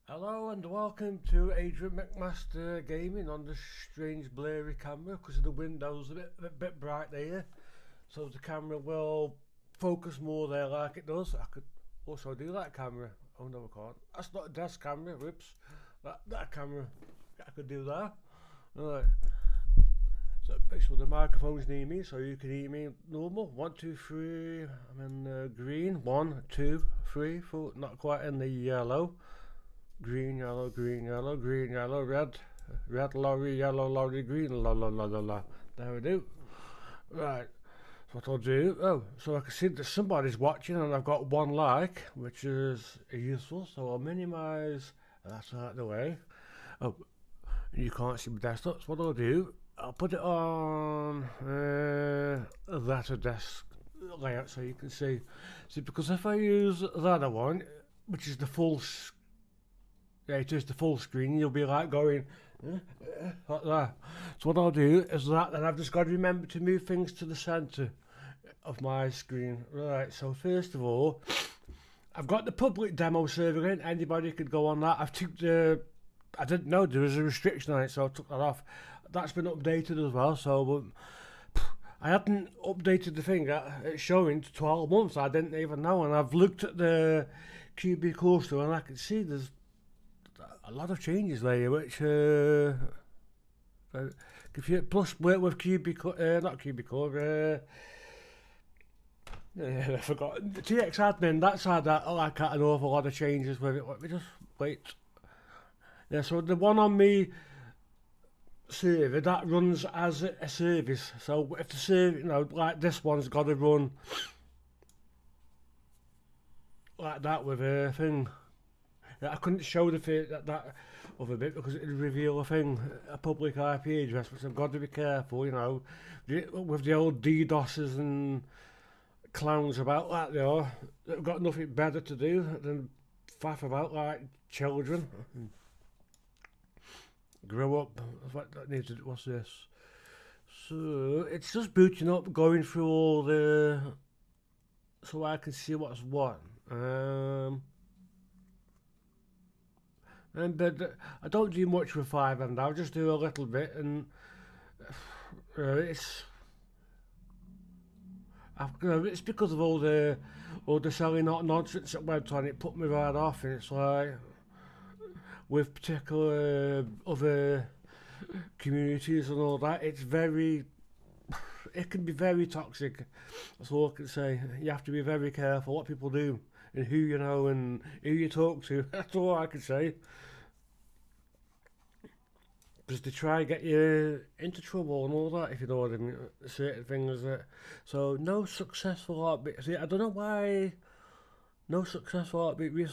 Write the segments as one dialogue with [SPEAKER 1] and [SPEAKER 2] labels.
[SPEAKER 1] Hello and welcome to Adrian McMaster Gaming on this strange blurry camera because the window's a bit bright there, so the camera will focus more there like it does. I could also do that camera. Oh no, I can't. That's not a desk camera. Whoops. That camera, I could do that. Alright. So make sure the microphone's near me so you can hear me normal. 1, 2, 3. I'm in green. 1, 2, 3, 4. Not quite in the yellow. Green, yellow, green, yellow, green, yellow, red, red lorry, yellow lorry, green, la la la la la. There we do. Right. So what I'll do, so I can see that somebody's watching and I've got 1 like, which is useful. So I'll minimize that out of the way. Oh, you can't see my desktop. So what I'll do, I'll put it on that desk layout so you can see. See, because if I use the other one, which is the full yeah, it is the full screen, you'll be like going like that. So what I'll do is that, and I've just got to remember to move things to the centre of my screen. Right, so first of all, I've got the public demo server in, anybody could go on that. I've took the, I didn't know there was a restriction on it, so I took that off. That's been updated as well, so I hadn't updated the thing, it's showing 12 months, I didn't even know, and I've looked at the QBCore store and I can see there's a lot of changes there, which if you plus work with QBCore, not QBCore, I forgot. TX admin, that's had that, like an awful lot of changes with it. Let me just wait. Yeah, so the one on me server that runs as a service. So if the server, you know, like this one's got to run like that with a thing. I couldn't show that other bit because it would reveal a public IP address, which I've got to be careful, you know, with the old DDoSes and clowns about that, you know, they've got nothing better to do than faff about like children. Grow up. What's this? So it's just booting up, going through all the, so I can see what's what. But I don't do much with FiveM. I'll just do a little bit, and it's because of all the selling nonsense that went on. It put me right off, and it's like with particular other communities and all that. It can be very toxic. That's all I can say. You have to be very careful what people do and who you know and who you talk to. That's all I can say. Because they try to get you into trouble and all that, if you know what I mean. Certain things that. So no successful heartbeat. See, I don't know why no successful heartbeat.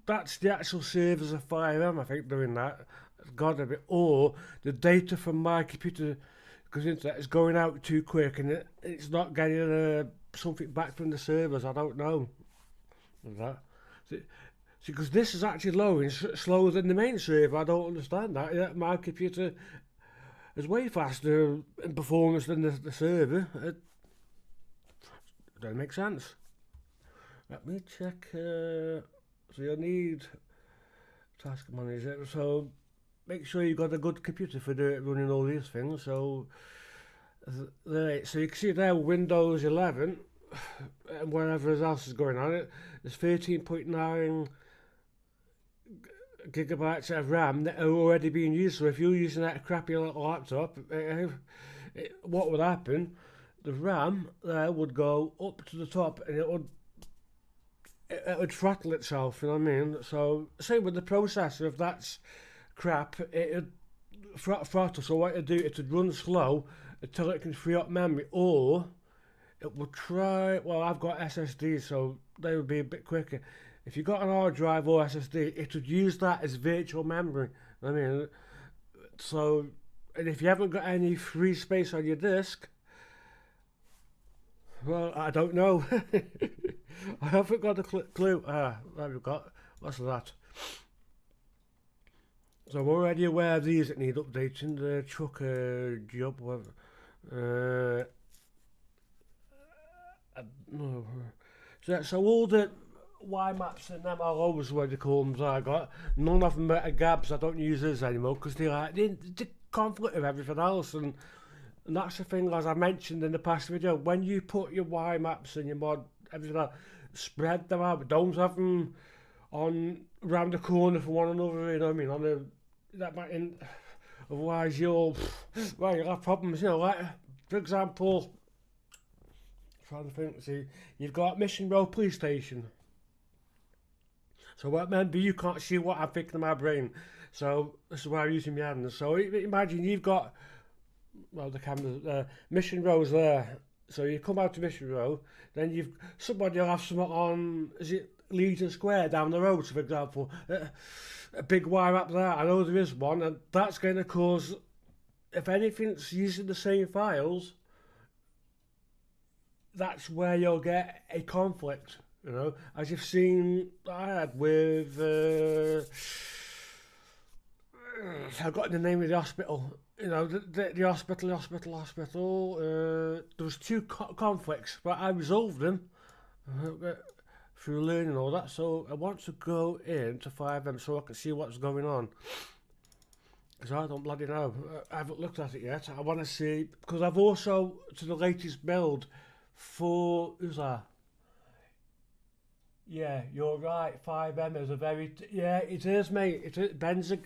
[SPEAKER 1] That's the actual servers of FiveM, I think, doing that. It's gotta be. Or the data from my computer, because internet is going out too quick and it's not getting something back from the servers. I don't know. That. See, because this is actually loading slower than the main server. I don't understand that. Yeah, my computer is way faster in performance than the server. It doesn't make sense. Let me check. So you'll need task manager. So make sure you've got a good computer for running all these things. So so you can see there Windows 11 and whatever else is going on. There's 13.9 gigabytes of RAM that are already being used. So if you're using that crappy little laptop, what would happen? The RAM there would go up to the top and it would throttle itself, you know what I mean? So same with the processor, if that's crap, it would throttle. So what it would do, it would run slow until it can free up memory, or it would try, well, I've got SSD, so they would be a bit quicker. If you got an hard drive or SSD, it would use that as virtual memory. I mean, so, and if you haven't got any free space on your disk, well, I don't know. I haven't got a clue. There we've got, what's that? So I'm already aware of these that need updating. The trucker job, no. So all the Y maps and MLOs, where they call them, I got. None of them are gabs. I don't use those anymore because they conflict with everything else. And that's the thing, as I mentioned in the past video, when you put your Y maps and your mod, everything else, spread them out. Don't have them on round the corner from one another, you know what I mean? On the, that might, otherwise you'll have problems, you know, like, for example, trying to think, see, you've got Mission Road Police Station. So remember, you can't see what I'm thinking in my brain. So this is why I'm using my hands. So imagine you've got, well, the camera, Mission Road's there. So you come out to Mission Road, then somebody will have something on, is it Legion Square down the road, so for example, a big wire up there. I know there is one, and that's going to cause, if anything's using the same files, that's where you'll get a conflict, you know, as you've seen I had with, I've got the name of the hospital, you know, the hospital, there was two conflicts, but I resolved them through learning all that. So I want to go into FiveM so I can see what's going on, because I don't bloody know. I haven't looked at it yet. I want to see, because I've also, to the latest build for, who's that? Yeah, you're right. FiveM is a very, yeah, it is, mate. It is Benza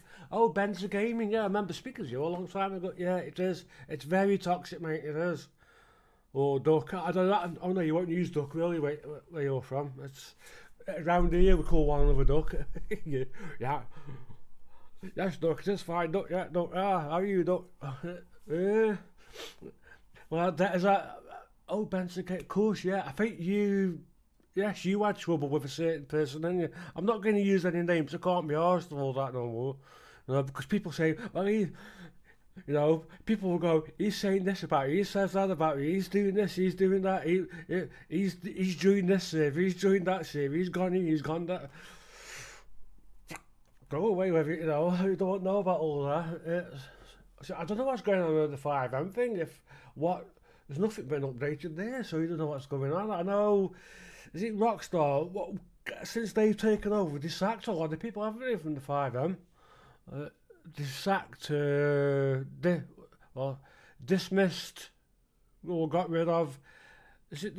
[SPEAKER 1] Gaming. Yeah, I remember speaking to you a long time ago. Yeah, it is. It's very toxic, mate. It is. Or Duck. I don't know. Oh no, you won't use Duck, really. Where you're from? It's around here we call one another Duck. Yeah. Yes, Duck. It is fine. Duck. Yeah, Duck. Ah, how are you, Duck? Well, that is that. Oh, Benson, of course. Yeah, I think you. Yes, you had trouble with a certain person, didn't you? I'm not going to use any names. I can't be arsed of all that no more. You know, because people say, well, you know, people will go, he's saying this about you, he says that about you, he's doing this, he's doing that, he's doing this server, he's doing that server, he's gone in, he's gone that. Go away with it, you know, you don't know about all that. So I don't know what's going on with the FiveM thing, there's nothing been updated there, so you don't know what's going on. I know, is it Rockstar? Since they've taken over, they sacked a lot of people, haven't they, from the FiveM? They sacked, dismissed, or got rid of, is it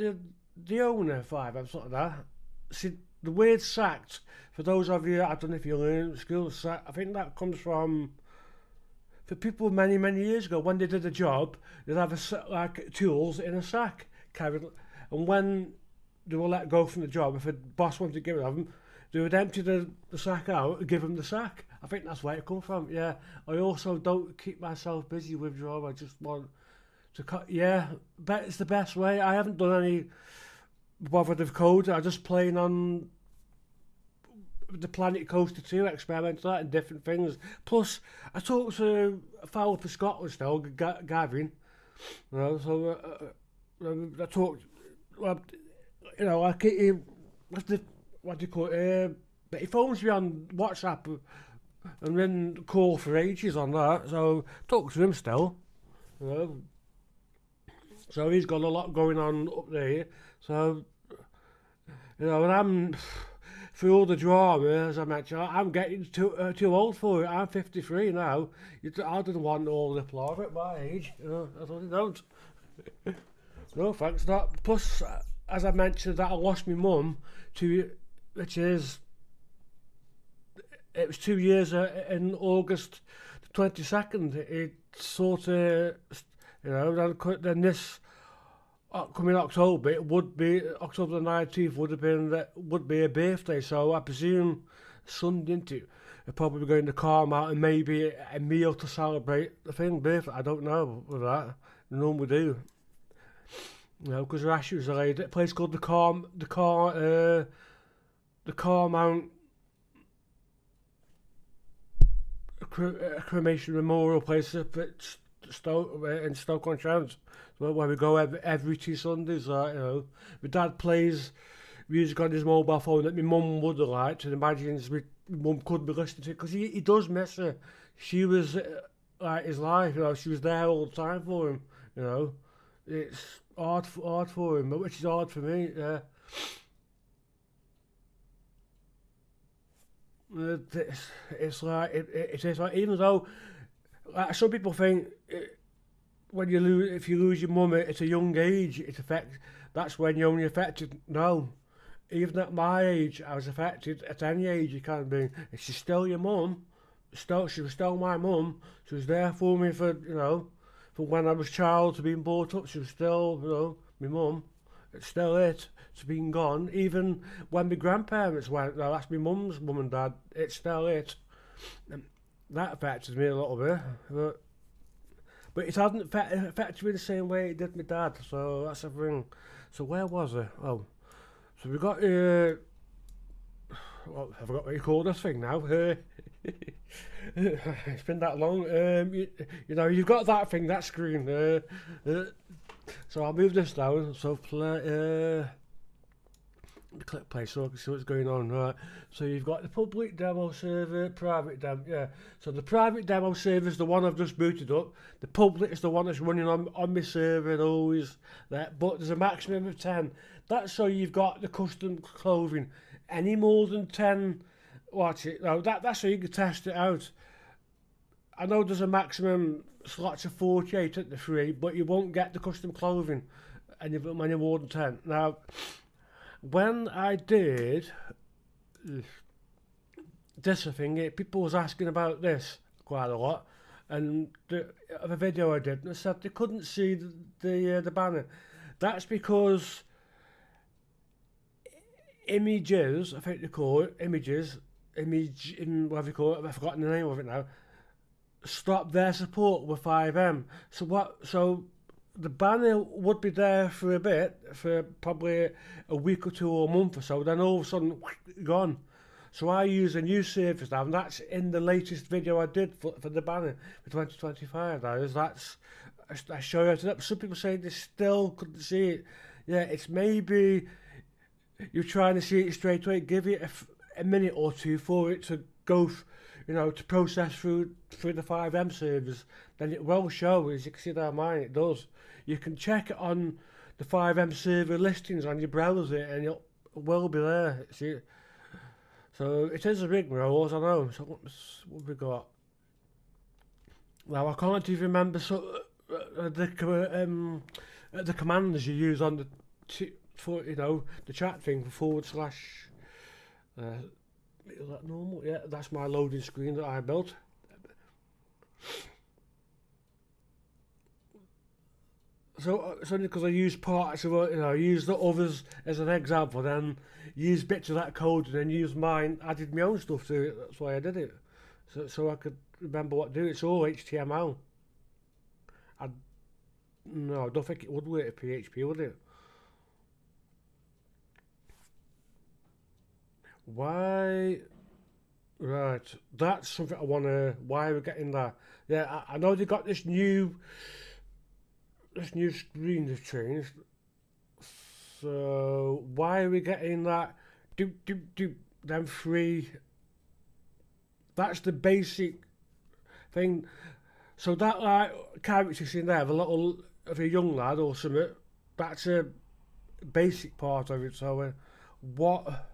[SPEAKER 1] the owner of FiveM, something like that? See, the word sacked, for those of you, I don't know if you learn at school, I think that comes from, for people many, many years ago, when they did a job, they'd have like tools in a sack, carried, and when they were let go from the job, if a boss wanted to get rid of them, they would empty the sack out and give them the sack. I think that's where it comes from, yeah. I also don't keep myself busy with job, I just want to cut, yeah, it's the best way. I haven't done any bothered of code, I'm just playing on the Planet Coaster 2, experimenting that and different things. Plus, I talked to a fellow for Scotland still, Gavin, you know, so I talked, well, you know, what do you call it, but he phones me on WhatsApp and then call for ages on that, so talk to him still, you know. So he's got a lot going on up there, so, you know, and I'm, through all the drama, as I mentioned, I'm getting too old for it. I'm 53 now. I didn't want all the applause at my age, you know, I totally don't. No, thanks, not. Plus, as I mentioned, that I lost my mum, which is, it was 2 years in August the 22nd. It sort of, you know, then this coming October, it would be October the 19th would be a birthday. So I presume Sunday into they're probably going to calm out and maybe a meal to celebrate the birthday. I don't know with that. No one would do. You know, because Rashi was delayed at a place called the Carmount cremation memorial place up at in Stoke-on-Trent, where we go every 2 Sundays. You know, my dad plays music on his mobile phone that my mum would have liked, and imagines my mum could be listening to it, because he does miss her. She was like his life, you know. She was there all the time for him, you know. It's hard for him, which is hard for me. Yeah. It's like it is like, even though like some people think when you lose, if you lose your mum at a young age, it affects. That's when you're only affected. No, even at my age, I was affected. At any age, you can be. If she's still your mum, she was still my mum. She was there for me for from when I was a child to being brought up. She was still my mum. It's still it. It's been gone. Even when my grandparents went, no, that's my mum's mum and dad. It's still it. And that affected me a little bit, but it hasn't affected me the same way it did my dad. So that's the thing. So where was I? Oh, so we got well, I forgot what you call this thing now. It's been that long. You know, you've got that thing, that screen. So I'll move this down. So click play so I can see what's going on. Right. So you've got the public demo server, private demo. Yeah. So the private demo server is the one I've just booted up. The public is the one that's running on my server and always that. But there's a maximum of 10. That's so you've got the custom clothing. Any more than 10, watch it. No, that's so you can test it out. I know there's a maximum slots of 48 at the free, but you won't get the custom clothing any more than 10. Now, when I did this thing, people was asking about this quite a lot, and the video I did, and they said they couldn't see the banner. That's because images, I think they call it, whatever you call it, I've forgotten the name of it now, stop their support with FiveM. So the banner would be there for a bit, for probably a week or two or a month or so, then all of a sudden, gone. So I use a new service now, and that's in the latest video I did for the banner for 2025. I show you how to do it. Some people say they still couldn't see it. Yeah, it's maybe you're trying to see it straight away. Give it a minute or two for it to go, to process through the FiveM servers. Then it will show, as you can see there, mine, it does. You can check it on the FiveM server listings on your browser, and it will be there. See, so it is a rigmarole, as I know. So what have we got? Now I can't even remember the commands you use on the the chat thing for / is that normal? Yeah, that's my loading screen that I built. So it's only because I use parts of it, I use the others as an example, then use bits of that code, and then use mine, added my own stuff to it. That's why I did it, so I could remember what to do. It's all HTML. No, I don't think it would work with PHP, would it? Why? Right, that's something I wanna. Why we're getting that? Yeah, I know they got this new screen they've changed. So why are we getting that? Them three. That's the basic thing. So that character in there, the little of a young lad or something. That's a basic part of it. So what?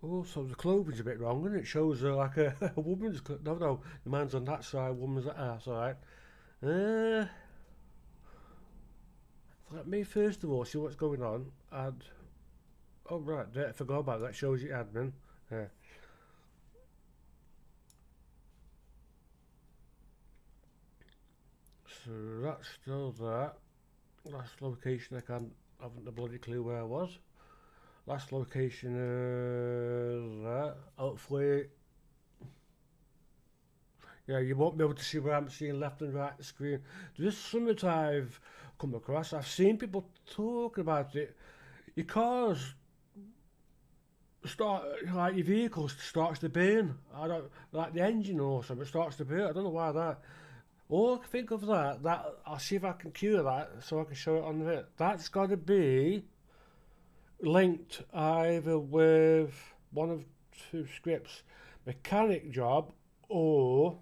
[SPEAKER 1] Oh, so the clothing's a bit wrong, and it shows like a woman's. No, the man's on that side, woman's on that side. Let me first of all see what's going on. Oh right, I forgot about that. Shows you admin. Yeah. So that's still that. Last location, I haven't a bloody clue where I was. Last location is that. Hopefully, yeah, you won't be able to see where I'm seeing left and right the screen. There's something I've come across. I've seen people talking about it. Your cars start, like your vehicle starts to burn. I don't like the engine or something starts to burn. I don't know why that. All I can think of that I'll see if I can cure that so I can show it on the. That's got to be linked either with one of two scripts, mechanic job or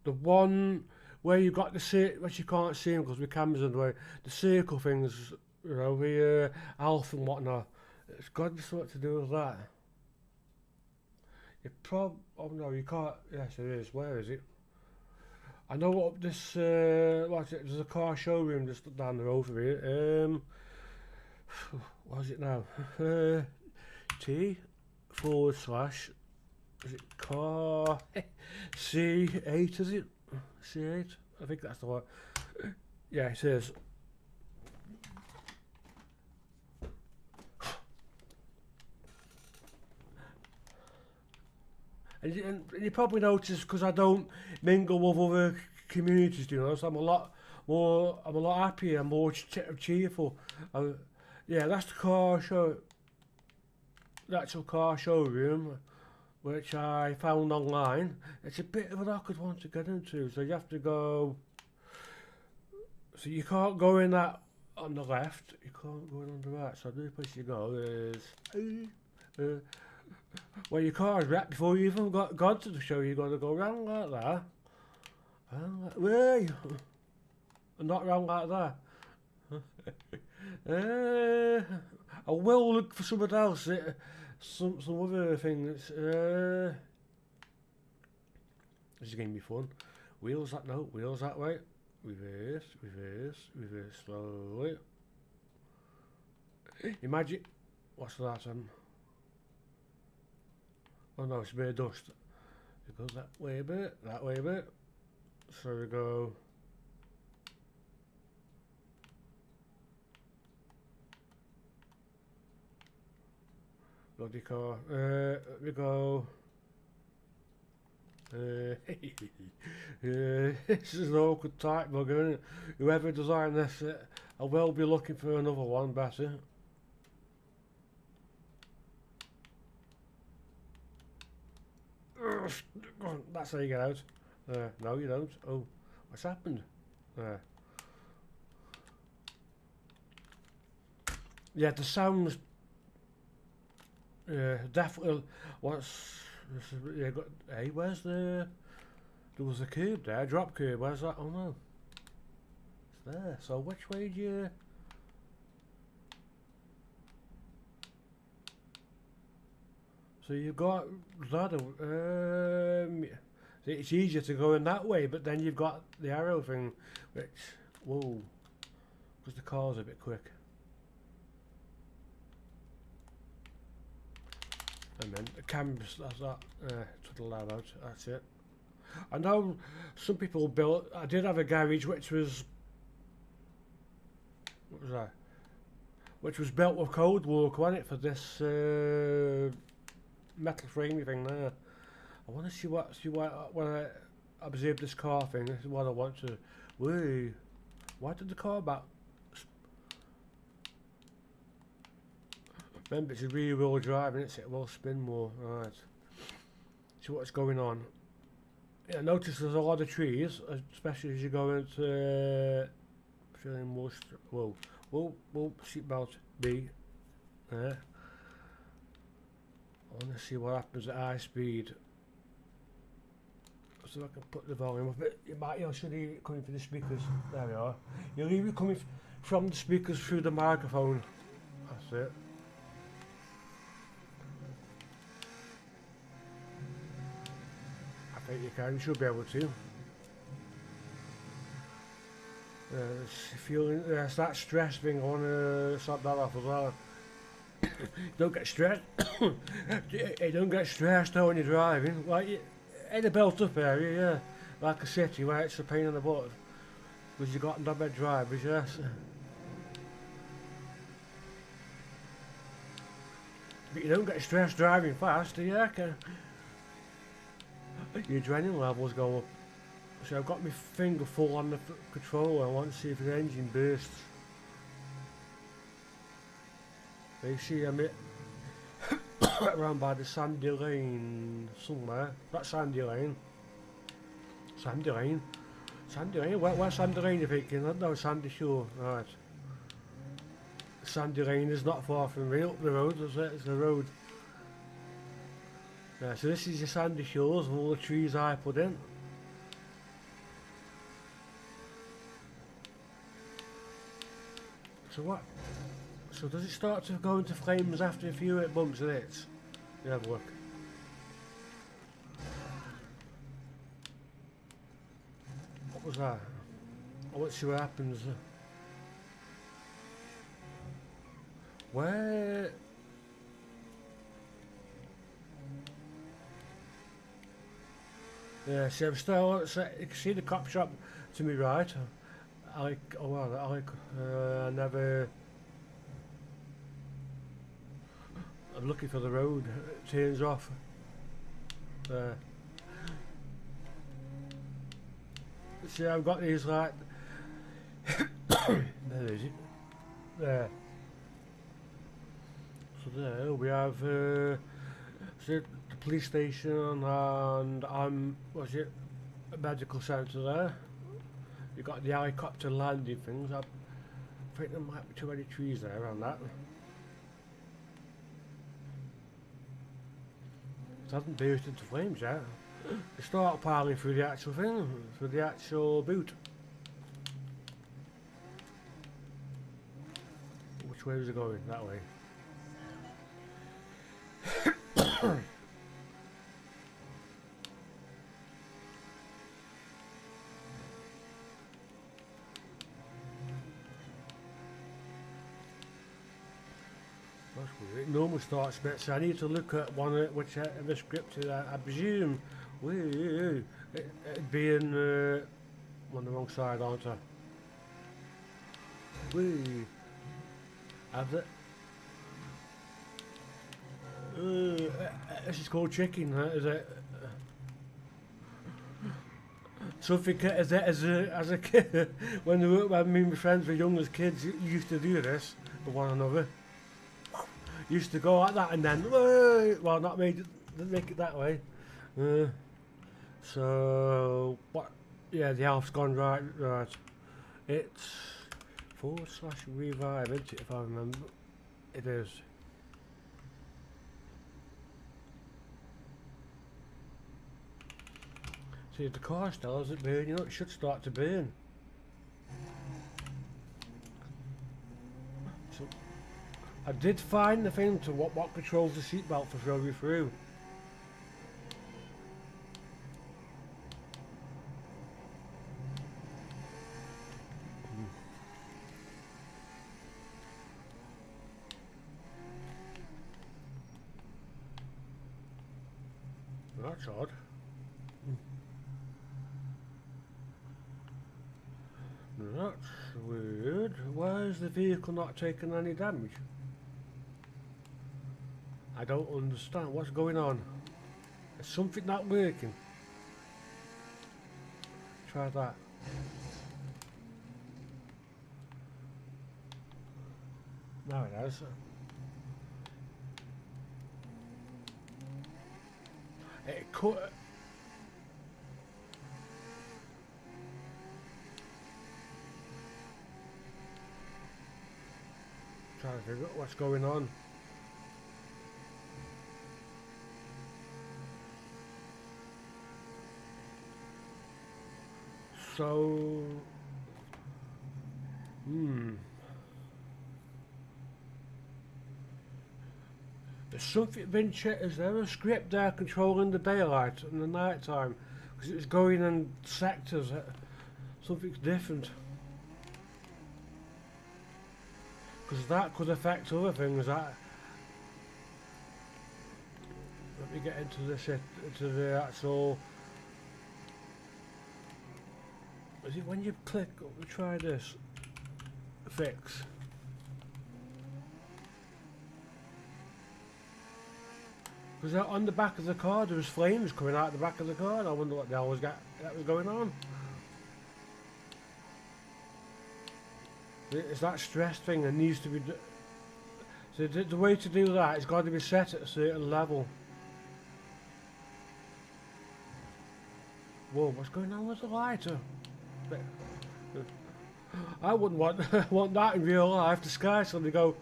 [SPEAKER 1] the one where you got the which you can't see them because the camera's in the way, the circle things, you know, the alpha and whatnot. It's got to be something to do with that. You oh no, you can't. Yes, it is. Where is it? I know up this. What's it? There's a car showroom just down the road from here. What's it now? T// is it car C8? Is it C8? I think that's the one. Yeah, it is. And you probably notice because I don't mingle with other communities, you know, so I'm a lot happier, more cheerful. Yeah, that's the car show. That's a car showroom, which I found online. It's a bit of an awkward one to get into, so you have to go. So you can't go in that on the left. You can't go in on the right. So the only place you go is. Well, your car's wrecked before you even got to the show. You got to go round like that. Way, not round like that. I will look for something else. Some other things. This is going to be fun. Wheels that way. Reverse, slowly. Imagine. What's that on? Oh no, it's a bit of dust. It goes that way a bit. So we go. Bloody car. We go. This is an awkward type bugger, isn't it? Whoever designed this, I will be looking for another one better. That's how you get out. No, you don't. Oh, what's happened? Yeah, the sounds. Definitely. Yeah, hey, where's the? There was a curb there, drop curb. Where's that? Oh no, it's there. So which way do you? So you got that. It's easier to go in that way, but then you've got the arrow thing, which whoa, because the car's a bit quick. And then the camera's that's that. Twiddle that out. That's it. I know some people built. I did have a garage which was. What was that? Which was built with code work, wasn't it, for this metal framey thing there. I want to see what when I observe this car thing. This is what I want to. Wait, why did the car back? Remember, it's a rear wheel drive, and it will spin more. Right. See what's going on. Yeah, notice there's a lot of trees, especially as you go into feeling more. Whoa, seatbelt B. There. I want to see what happens at high speed. So I can put the volume up. You should hear it coming from the speakers. There we are. You'll hear it coming from the speakers through the microphone. That's it. I think you should be able to. Feeling it's that stress thing. I want to sort that off as well. Don't get stressed. You don't get stressed out when you're driving. Like in a built-up area, yeah, like a city where it's a pain in the butt because you got knobhead drivers, yes. But you don't get stressed driving fast, do you? Your adrenaline levels go up. So I've got my finger full on the controller. I want to see if the engine bursts. You see I'm around by the Sandy Lane somewhere. Not Sandy Lane. Sandy Lane. Sandy Lane? Where's Sandy Lane you thinking? No, Sandy Shore. Right. Sandy Lane is not far from me up the road, is it? It's the road. Yeah, so this is your Sandy Shores and all the trees I put in. So what? So does it start to go into flames after a few bumps and hits? You have a look. What was that? Let's see what happens. Where? Yeah, see, I'm still. You can see the cop shop to me right. I never. I'm looking for the road. It turns off. There. See, I've got these like. There is it. There. So there we have the police station and what's it? A medical centre there. You got the helicopter landing things. I think there might be too many trees there around that. It hasn't burst into flames yet. They start piling through the actual thing, through the actual boot. Which way is it going? That way. It normally starts a bit, so I need to look at one of which the script I presume it'd be in on the wrong side, aren't I? Have it. This is called chicken, is it? Something as a kid, when me and my friends were young as kids, you used to do this with one another. Used to go like that and then, well, not make it that way. So what? Yeah, the health's gone right. It's /revive, isn't it? If I remember, it is. See, the car still hasn't burned. You know, it should start to burn. So I did find the thing to what controls the seatbelt for throw you through. That's odd. That's weird. Why is the vehicle not taking any damage? I don't understand what's going on. Is something not working? Try that. Now it has. It could. Trying to figure out what's going on. So, there's something been checked. Is there a script there controlling the daylight and the night time? Because it's going in sectors. Something's different. Because that could affect other things. Let me get into this, into the actual. Is it when you click? We try this. Fix. Because on the back of the car there was flames coming out the back of the car. And I wonder what the hell that was going on. It's that stress thing that needs to be. So the way to do that, it's got to be set at a certain level. Whoa, what's going on with the lighter? I wouldn't want that in real life. The sky suddenly go,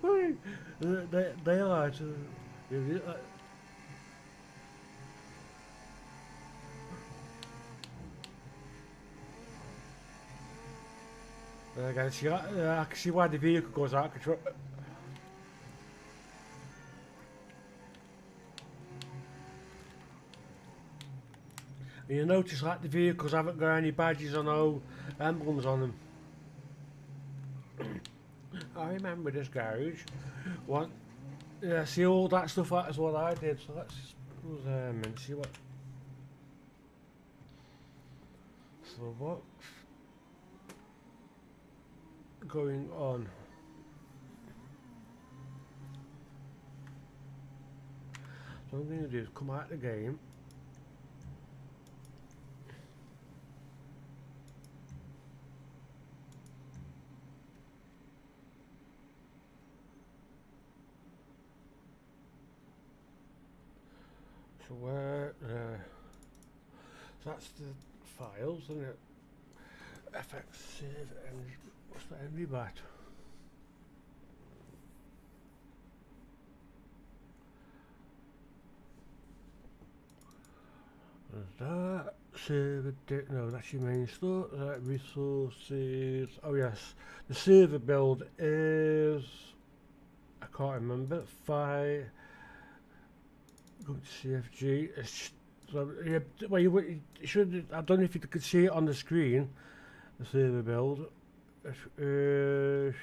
[SPEAKER 1] daylight. Again, see, I can see why the vehicle goes out of control. And you notice like the vehicles haven't got any badges or no emblems on them. I remember this garage. One, yeah, see all that stuff, that is what I did, so let's pause and see what. So what's going on? So what I'm going to do is come out of the game. So where, so that's the files, isn't it? FX save MG, what's that MG bat? That server date, no, that's your main store. That resources, oh yes, the server build is, I can't remember, go to CFG. It's, so, yeah, well, you should, I don't know if you could see it on the screen, the server build. There,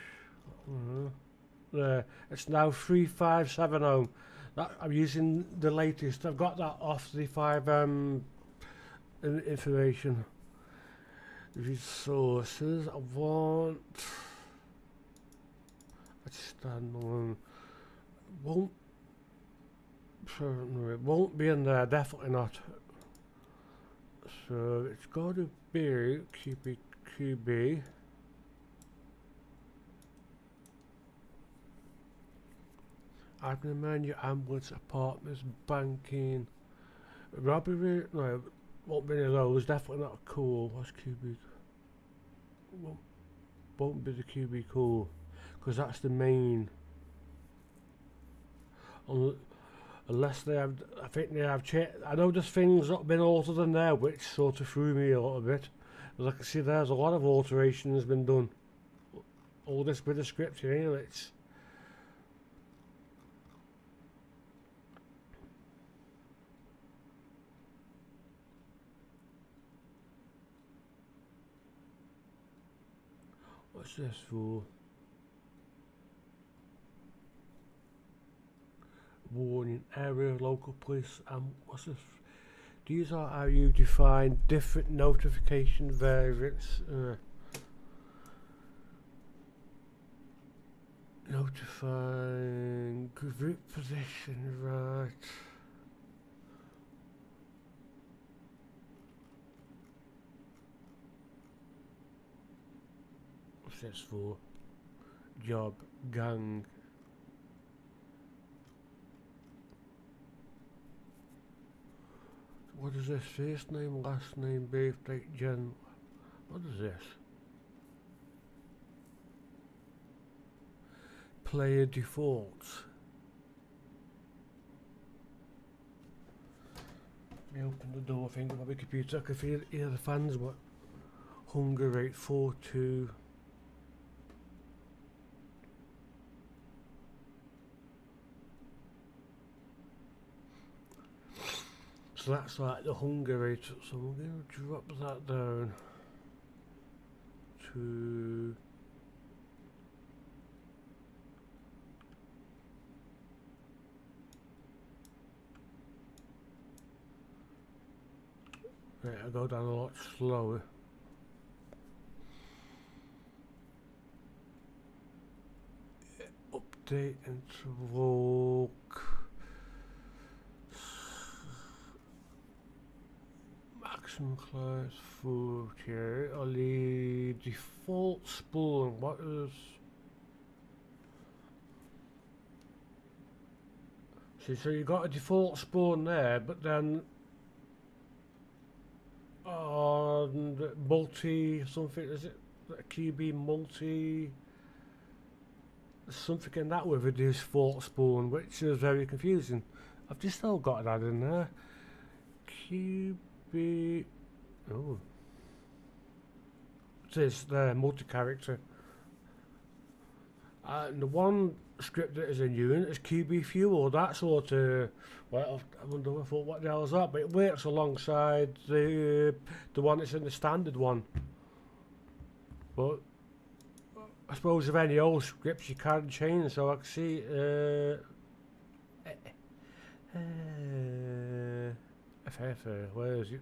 [SPEAKER 1] it's now 3570. That, I'm using the latest. I've got that off the FiveM information. Resources. I want a standalone. It won't be in there. Definitely not. So it's got to be QB. Admin menu, ambulance, apartments, banking, robbery. No, won't be any of those. Definitely not cool. What's QB? Won't be the QBCore, because that's the main. Unless they have, I think they have checked. I know there's things that have been altered in there, which sort of threw me a little bit. As I can see, there's a lot of alterations been done. All this bit of script here, it's. What's this for? Warning, area, local police, what's this? These are how you define different notification variants. Notifying group position, right. What's this for? Job, gang. What is this? First name, last name, birth date, gen. What is this? Player defaults. Let me open the door thing of my computer. I can hear the fans. What? Hunger rate 42. So that's like the hunger rate. So I'm going to drop that down to right, I'll go down a lot slower. Update interval. Maximum class 40. Only default spawn. What is? See, so you got a default spawn there, but then on multi something, is it QB multi? Something in that with a default spawn, which is very confusing. I've just still got that in there. QB. Oh, characters, the multi-character. And the one script that is in unit is QBCore. That sort of, well, I wonder what the hell is that, but it works alongside the one that's in the standard one. But I suppose if any old scripts you can change, so I can see where is it?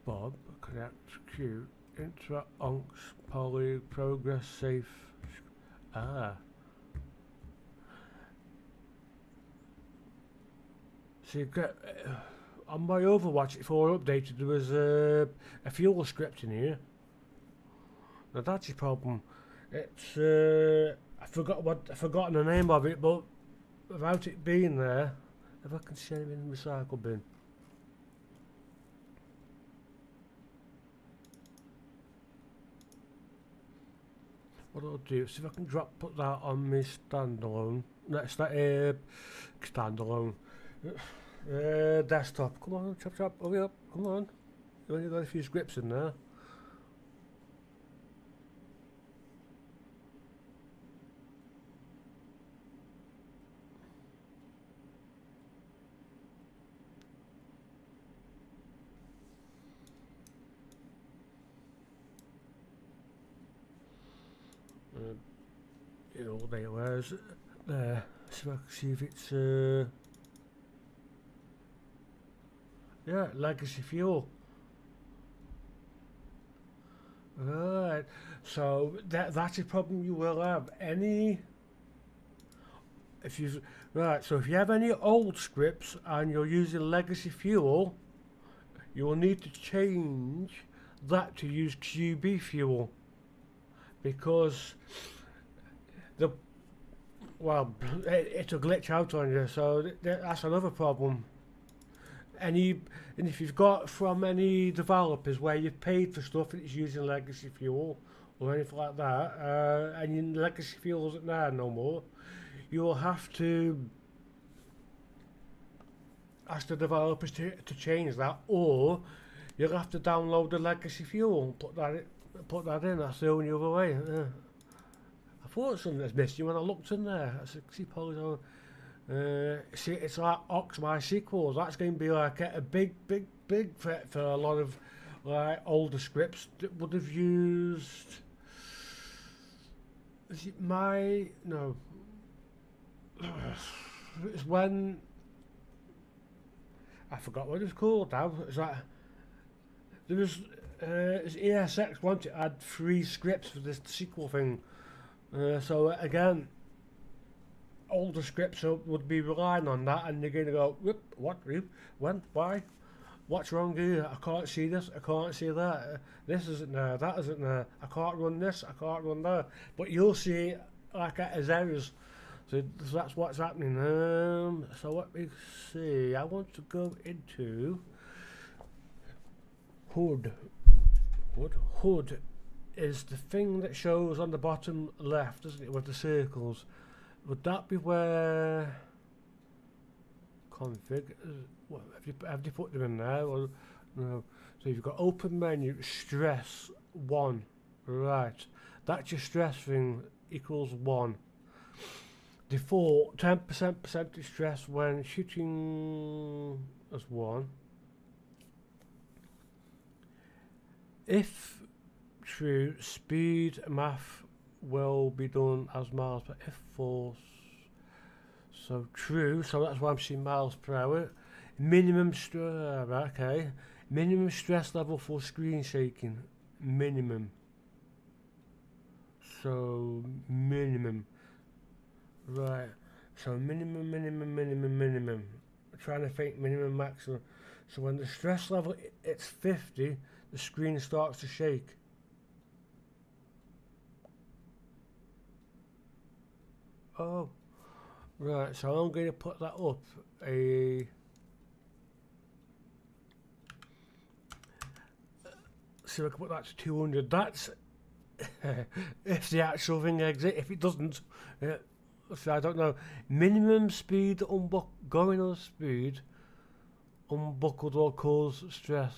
[SPEAKER 1] Bob connect Q intra onks poly progress safe. So you get on my Overwatch before updated there was a fuel script in here. Now that's your problem. It's I've forgotten the name of it, but without it being there, if I can save it in the recycle bin. What I'll do is if I can put that on my standalone. That's that standalone desktop. Come on, chop, hurry up, come on. You only got a few scripts in there. Where's there? So I can see if it's yeah, legacy fuel. Right. So that's a problem you will have. If you have any old scripts and you're using legacy fuel, you will need to change that to use QBCore, because it'll glitch out on you, so that's another problem. And if you've got from any developers where you've paid for stuff and it's using legacy fuel or anything like that, and your legacy fuel isn't there no more, you'll have to ask the developers to change that, or you'll have to download the legacy fuel and put that in. That's the only other way. I thought something was missing when I looked in there. I said, see, it's like Ox MySQL. That's going to be like a big threat for a lot of like older scripts that would have used. Is it no? It's when I forgot what it's called now. It's like there was it's ESX wanted to add 3 scripts for this SQL thing. So again, older scripts would be relying on that, and they're going to go, whoop, what, when, why, what's wrong here, I can't see this, I can't see that, this isn't there, that isn't there, I can't run this, I can't run that, but you'll see like as errors. So that's what's happening. So let me see, I want to go into HUD. HUD is the thing that shows on the bottom left, isn't it, with the circles. Would that be where config? What, have you put them in there? Or no? So you've got open menu, stress 1, right? That's your stress thing equals 1. Default 10% percentage stress when shooting as 1. If true, speed math will be done as miles per if false. So true, so that's why I'm seeing miles per hour. Minimum okay. Minimum stress level for screen shaking. Minimum. So minimum. Right. So minimum. I'm trying to think minimum maximum. So when the stress level it's 50, the screen starts to shake. Oh, right, so I'm going to put that up so I can put that to 200. That's if the actual thing exists. If it doesn't, So I don't know. Minimum speed, going on speed, unbuckled or cause stress.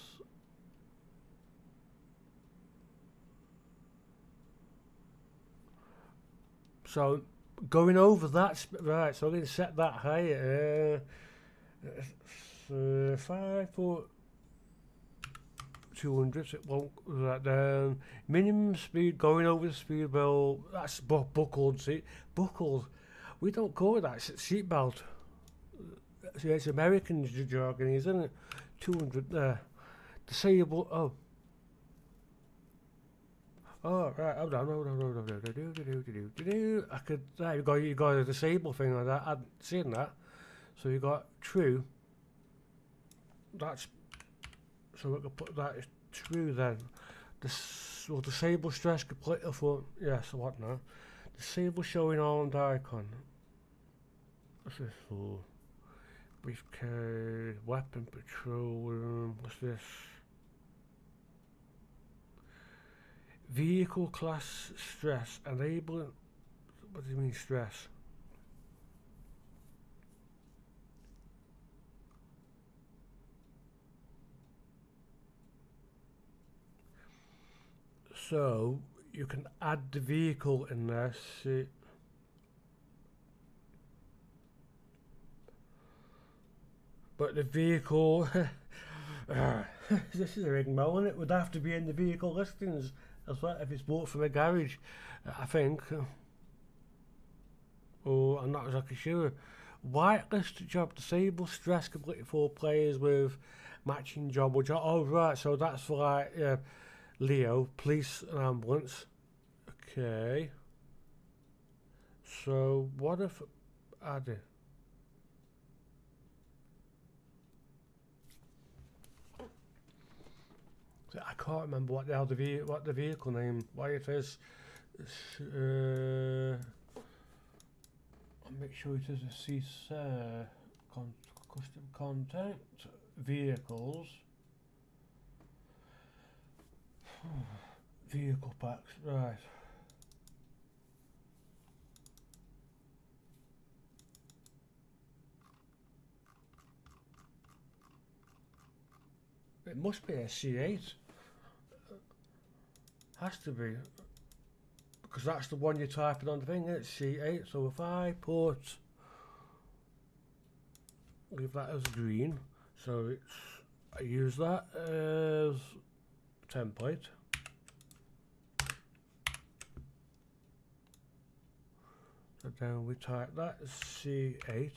[SPEAKER 1] So going over that, right, so I'm going to set that higher. 5 foot 200, so it won't go that down. Minimum speed going over the speed belt, that's buckled seat. Buckled, we don't call it that, it's seat belt. See, it's American jargon, isn't it? 200 there. Disable, oh. Oh, right, hold on. I could, there you got a disable thing like that, I'd seen that. So you got true. That's, so we can put that as true then. Will disable stress completely for, yes, what now? Disable showing armed icon. What's this for? Briefcase, weapon patrol, what's this? Vehicle class stress, enabling, what do you mean stress? So you can add the vehicle in there, see. But the vehicle, this is a rigmarole, and it would have to be in the vehicle listings as well if it's bought from a garage, I think. Oh, I'm not exactly sure. Whitelist job, disable stress completely for players with matching job or job. Oh, right, so that's for like Leo, police and ambulance. Okay. So what if I did? I can't remember what the hell what the vehicle name, why it is. I'll make sure it is a CSER custom content vehicles. Vehicle packs, right. It must be a C8. Has to be. Because that's the one you're typing on the thing, it's C8. So if I put, leave that as green. So it's, I use that as template. So then we type that as C8.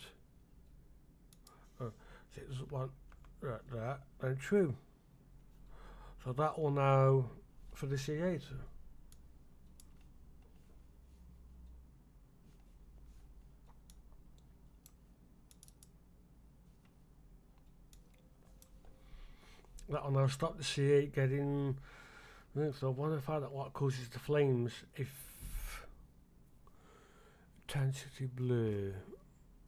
[SPEAKER 1] Oh, so it doesn't want that, and true. So that will now for the C8. That will now stop the C8 getting. So I want to find out what causes the flames. If intensity blue,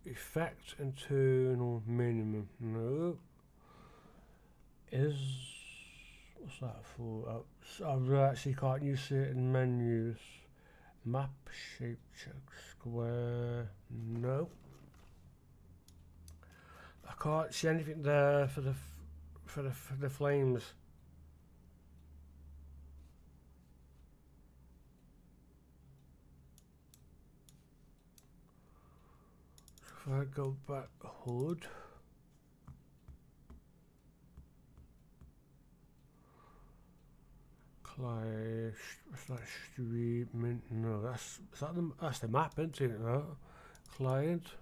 [SPEAKER 1] effect internal minimum. No. Is what's that for? Oh, right, so you can't use certain menus. Map shape check square. No. I can't see anything there for the flames. So if I go back hood. What's that street mint? No, that's the map, isn't it? No, client.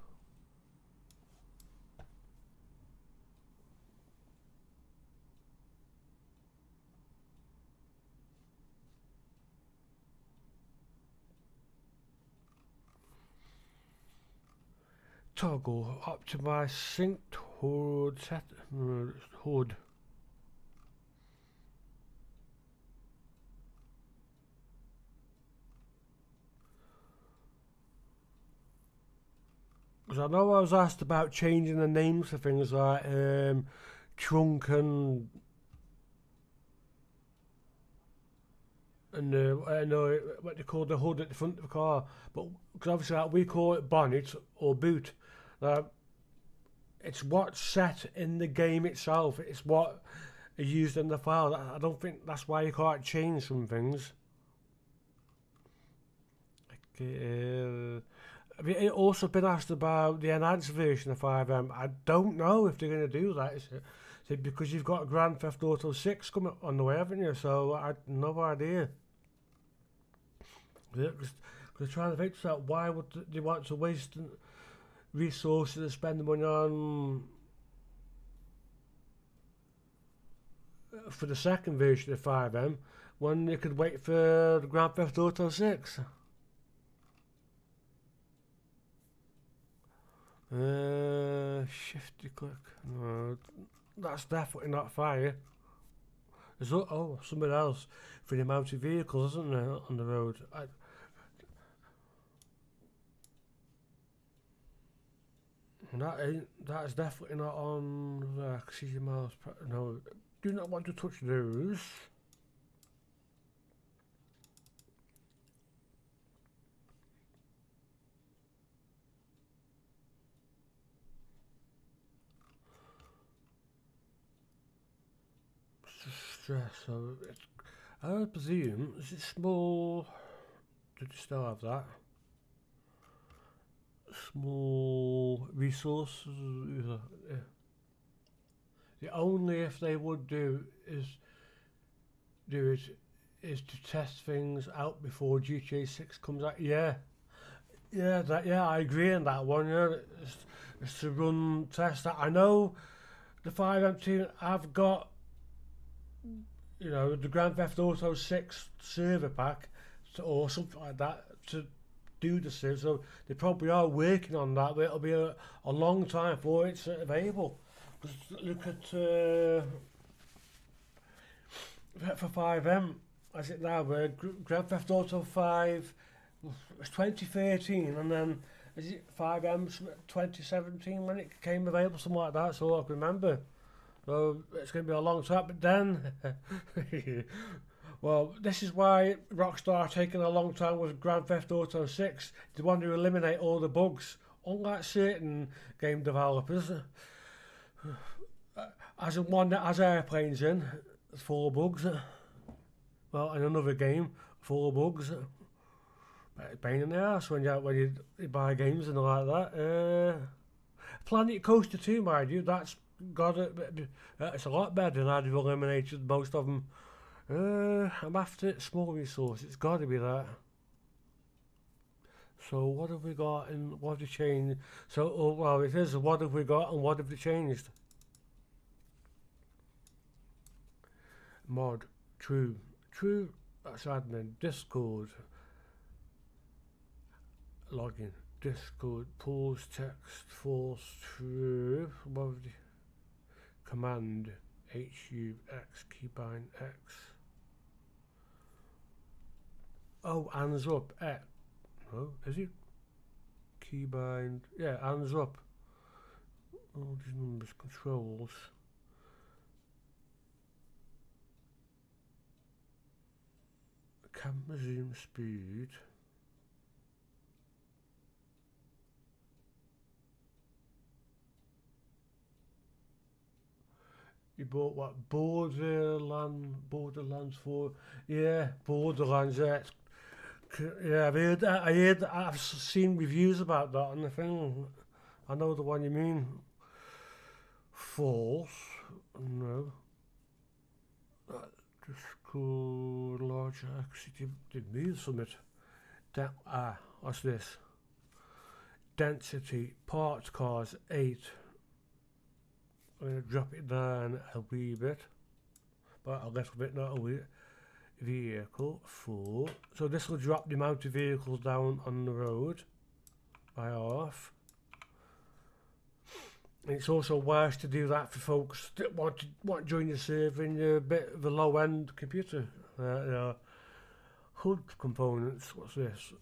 [SPEAKER 1] Toggle optimize synced hood set hood. Because I know I was asked about changing the names for things like trunk and and I know what they call the hood at the front of the car, but because obviously like, we call it bonnet or boot. It's what's set in the game itself. It's what is used in the file. I don't think that's why you can't change some things. Okay, have you also been asked about the enhanced version of FiveM? I don't know if they're going to do that. Is it because you've got Grand Theft Auto 6 coming on the way, haven't you? So I have no idea. Because they're trying to fix that. Why would they want to waste resources and spend the money on for the second version of FiveM when they could wait for the Grand Theft Auto 6? Shifty click. No, that's definitely not fire. There's something else for the amount of vehicles, isn't there, on the road? That is definitely not on 60 miles per. No, do not want to touch those. Stress. So I presume is it small? Did you still have that? Small resources. The only if they would do it is to test things out before GTA5 comes out. Yeah, I agree on that one. Yeah, it's to run test that. I know the FiveM team have got, the Grand Theft Auto 6 server pack or something like that to do the server. So they probably are working on that, but it'll be a long time before it's available. Because look at for FiveM, as it now, Grand Theft Auto 5 was 2013, and then is it FiveM 2017 when it came available, something like that. So I can remember. So it's going to be a long time, but then, well, this is why Rockstar are taking a long time with Grand Theft Auto 6. They want to eliminate all the bugs, unlike certain game developers. As in one that has airplanes in, full of bugs. Well, in another game, full of bugs. But it's pain in the ass when you buy games and like that. Planet Coaster 2, mind you, that's got it. It's a lot better than I've eliminated most of them. I'm after small resource. It's got to be that. So what have we got and what have they changed? So well, it is what have we got and what have they changed? Mod true. That's admin. Discord. Login. Discord. Pause text. False. True. What have they? Command HU X keybind X. Oh, hands up X. No, is it? Keybind. Yeah, hands up. All these numbers, controls. Camera zoom speed. You bought what? Borderlands 4. Yeah, Borderlands. Yeah, I've seen reviews about that on the thing. I know the one you mean. False. No. Just called large accuracy. Did mean something. What's this? Density. Parts cars 8. I'm going to drop it down a wee bit, but a little bit, not a wee. Vehicle 4. So this will drop the amount of vehicles down on the road by half. And it's also wise to do that for folks that want to join the server in a bit of a low end computer. HUD components. What's this?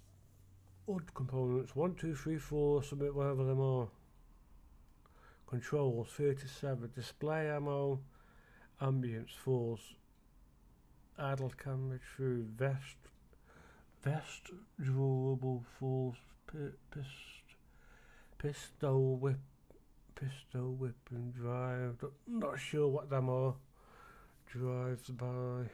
[SPEAKER 1] HUD components 1, 2, 3, 4, something, whatever them are. Controls 37, display ammo, ambience false, idle camera through vest drawable force pistol whip and drive. Not sure what them are. Drives by.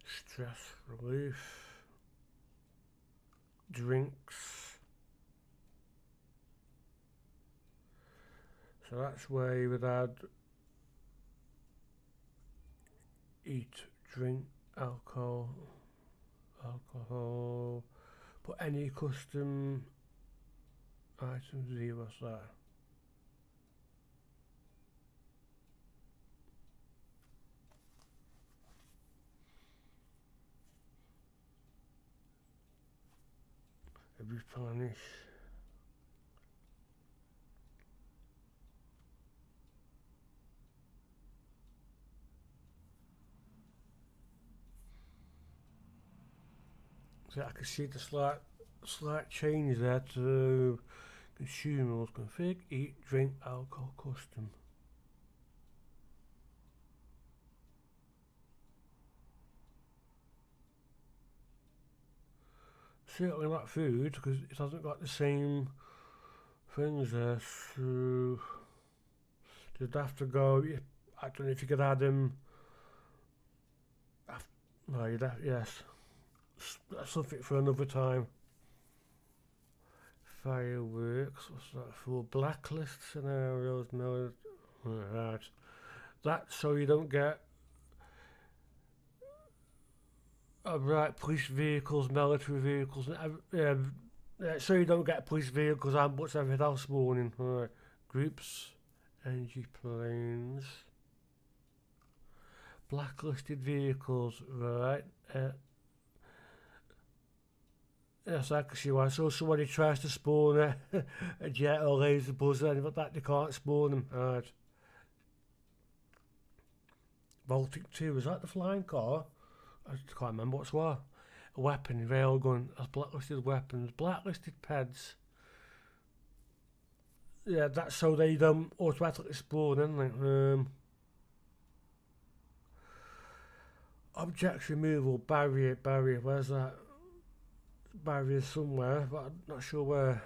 [SPEAKER 1] Stress relief. Drinks. So that's where you would add eat, drink, alcohol, put any custom items. What's that? Replenish. So I can see the slight change there to consumables, config, eat, drink, alcohol, custom. Certainly not food, because it hasn't got the same things there, so you'd have to go. I don't know if you could add them. No, you'd have, yes. That's something for another time. Fireworks, what's that for? Blacklist scenarios, no. Right. That's so you don't get right, police vehicles, military vehicles, so you don't get police vehicles, ambush, everything else spawning. Right. Groups, energy planes, blacklisted vehicles, right. Yes, I can see why. So somebody tries to spawn a jet or laser buzzer, and but that they can't spawn them. Right. Baltic 2, is that the flying car? I can't remember what's what. A weapon, railgun, as blacklisted weapons, blacklisted peds. Yeah, that's so they don't automatically spawn, isn't it? Objects removal, barrier, where's that? Barrier somewhere, but I'm not sure where.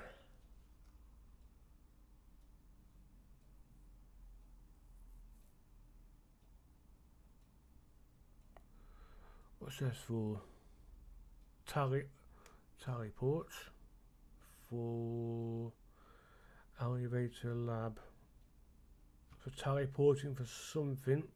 [SPEAKER 1] What's this for? Tally ports for elevator lab. For teleporting for something.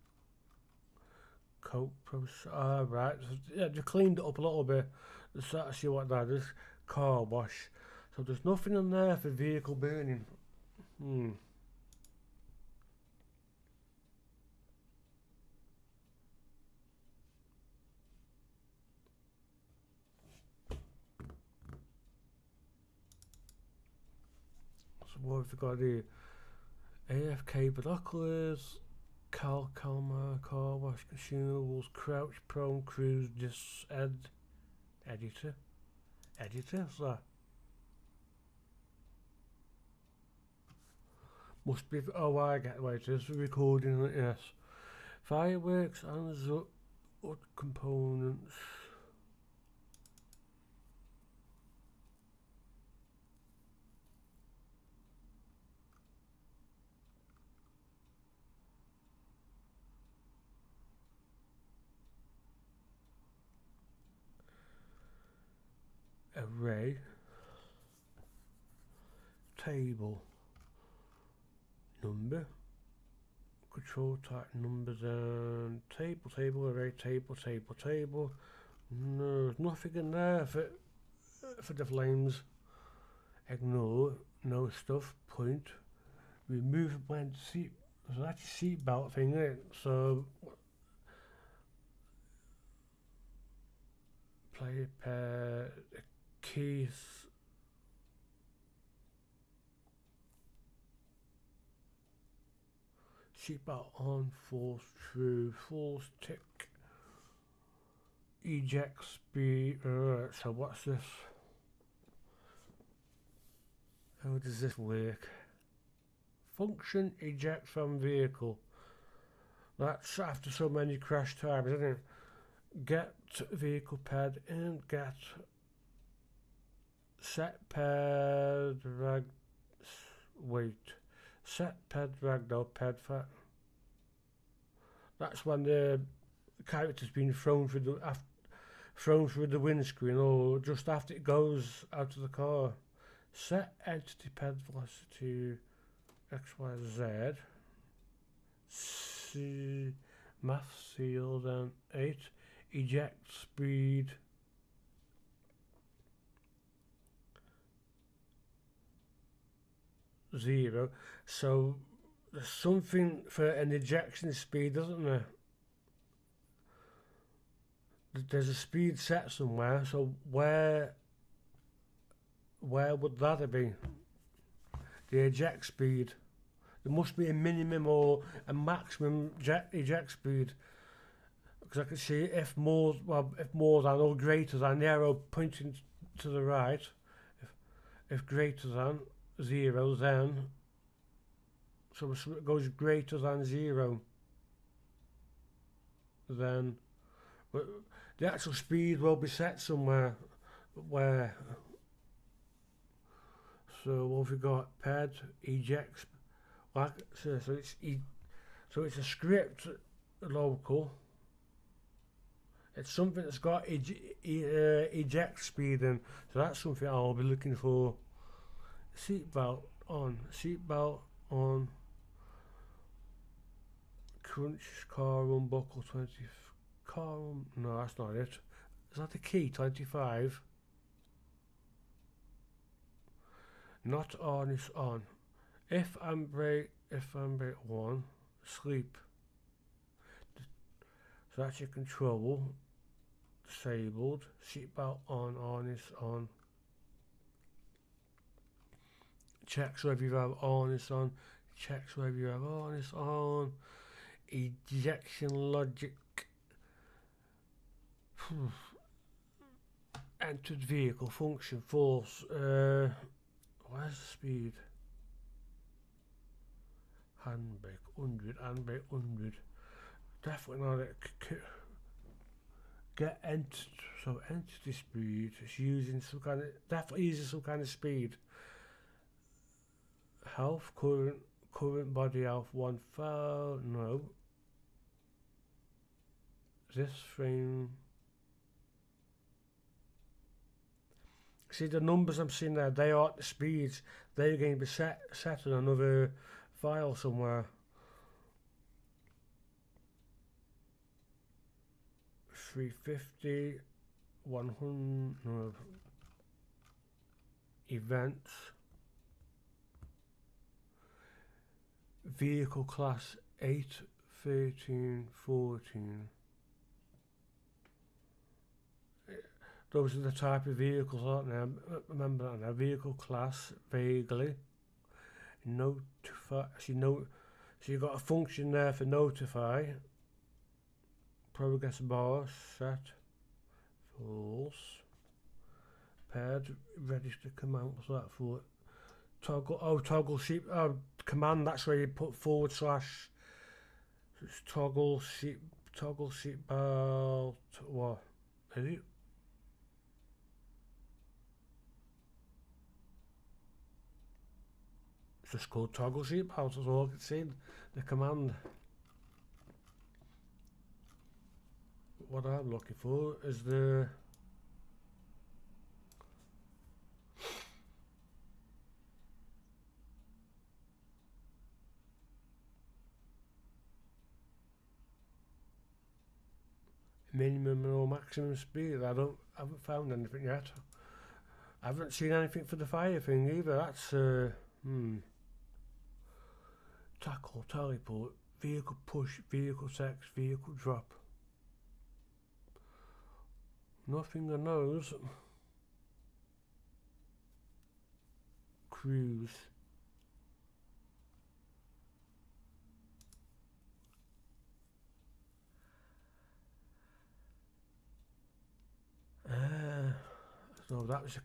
[SPEAKER 1] Coke process. Right. So, yeah, they cleaned it up a little bit. Let's see what that is. Car wash. So there's nothing in there for vehicle burning. So what have we got here? AFK binoculars. Calma, car wash, consumables, crouch, prone, cruise, editor, so must be, oh I get why it is, recording it, yes. Fireworks and components. Array, table, number, control type numbers, and table, array, table. No, there's nothing in there for the flames. Ignore, no stuff, point, remove a blend seat. So that's a seat belt thing, isn't it? So play pair keys. Seatbelt on, false true, false tick. Eject speed. So what's this? How does this work? Function eject from vehicle. That's after so many crash times, isn't it? Get vehicle ped and get set ped rag wait. Set ped rag no ped fat. That's when the character's been thrown through the windscreen or just after it goes out of the car. Set entity ped velocity XYZ. Math seal then 8. Eject speed 0. So there's something for an ejection speed, isn't there? There's a speed set somewhere, so where would that be? The eject speed. There must be a minimum or a maximum eject speed, because I can see if more than or greater than, the arrow pointing to the right. If greater than 0, then so it goes greater than 0, then but the actual speed will be set somewhere. Where? So what have we got? Ped eject, like so it's a script local. It's something that's got eject speed in, so that's something I'll be looking for. Seatbelt on. Crunch car unbuckle 20. No, that's not it. Is that the key? 25. Not on is on. If I'm brake 1. Sleep. So that's your control. Disabled. Seatbelt on is on. Checks whether you have on is on. Checks whether you have on is on. Ejection logic. Entered vehicle function false. Where's the speed? Handbrake 100, handbrake 100. Definitely not it. Get so entity speed. It's using some kind of, definitely using some kind of speed. Health, current body health 1000. No. This frame. See the numbers I'm seeing there, they aren't the speeds. They're going to be set in another file somewhere. 350, 100, no. Events. Vehicle class 8, 13, 14. Those are the type of vehicles, aren't they? Remember that now. Vehicle class, vaguely. Notify. So you've got a function there for notify. Progress bar set. False. Paired. Register command. What's that for? Toggle. Oh, toggle sheet. Command. That's where you put /. So it's toggle sheet belt. What is it? It's just called toggle sheet belt. That's all I can see. The command. What I'm looking for is the minimum or maximum speed. I haven't found anything yet. I haven't seen anything for the fire thing either. That's tackle, teleport, vehicle push, vehicle text, vehicle drop. Nothing on those. Cruise. So that was the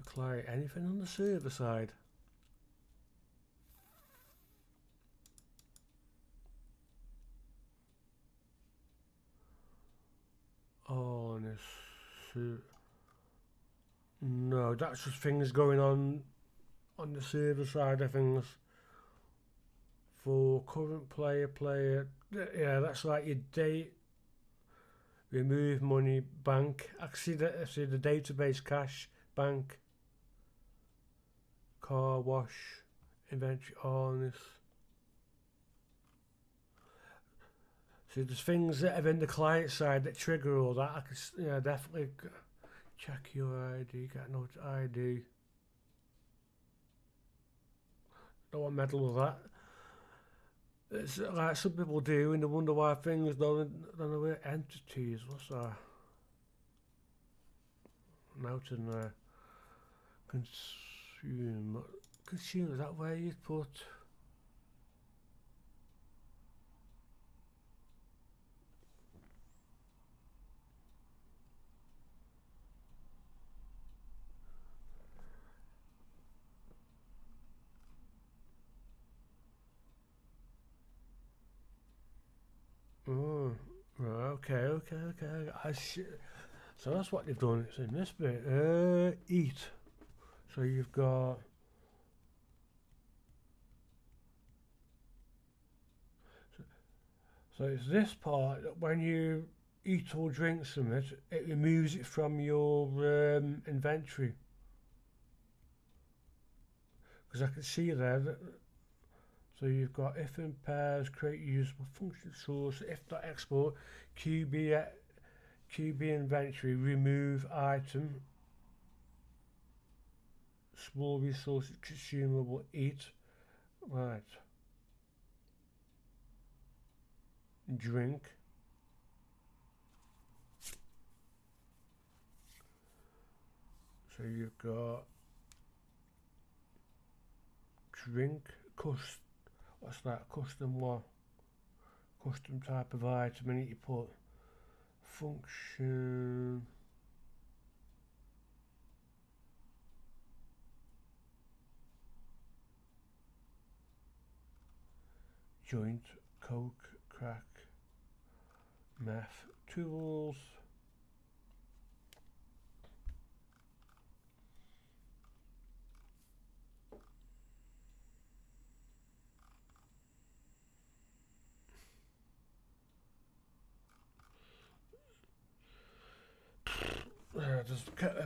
[SPEAKER 1] client. Anything on the server side? So, no, that's just things going on the server side of things. For current player, yeah, that's like your date, remove money, bank. I see the database, cash, bank, car wash, inventory, harness. So there's things that are in the client side that trigger all that. I can, yeah, definitely check your ID, get no ID. Don't want to meddle with that. It's like some people do, and they wonder why things don't know where entities. What's that? Mountain consume. Consume, is that where you put? Oh, right, okay. So that's what they've done. It's in this bit. Eat. So you've got. So it's this part that when you eat or drink something, it removes it from your inventory. Because I can see there that. So you've got if in pairs, create usable function source, if.export, QB inventory, remove item, small resources, consumable, eat, right, drink, so you've got drink, what's that, custom what? Custom type of item, and you put function, joint, coke, crack, meth, tools, there's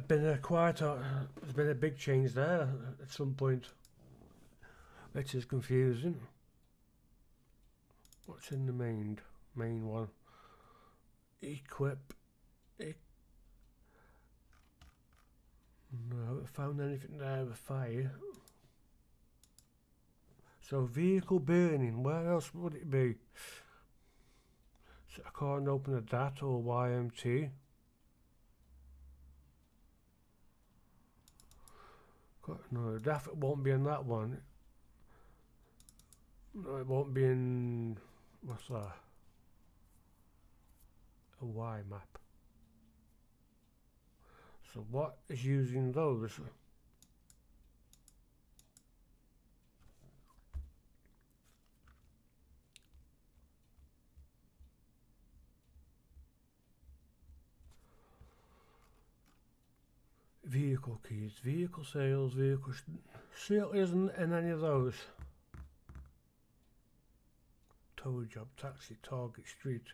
[SPEAKER 1] been there's been a big change there at some point, which is confusing. What's in the main one? Equip. No, I haven't found anything there with fire. So vehicle burning, where else would it be? So I can't open a DAT or YMT. No, definitely won't be in that one. No, it won't be in, what's that? A Y map. So what is using those? Vehicle keys, vehicle sales, vehicle sale isn't in any of those. Tow job, taxi, target, street.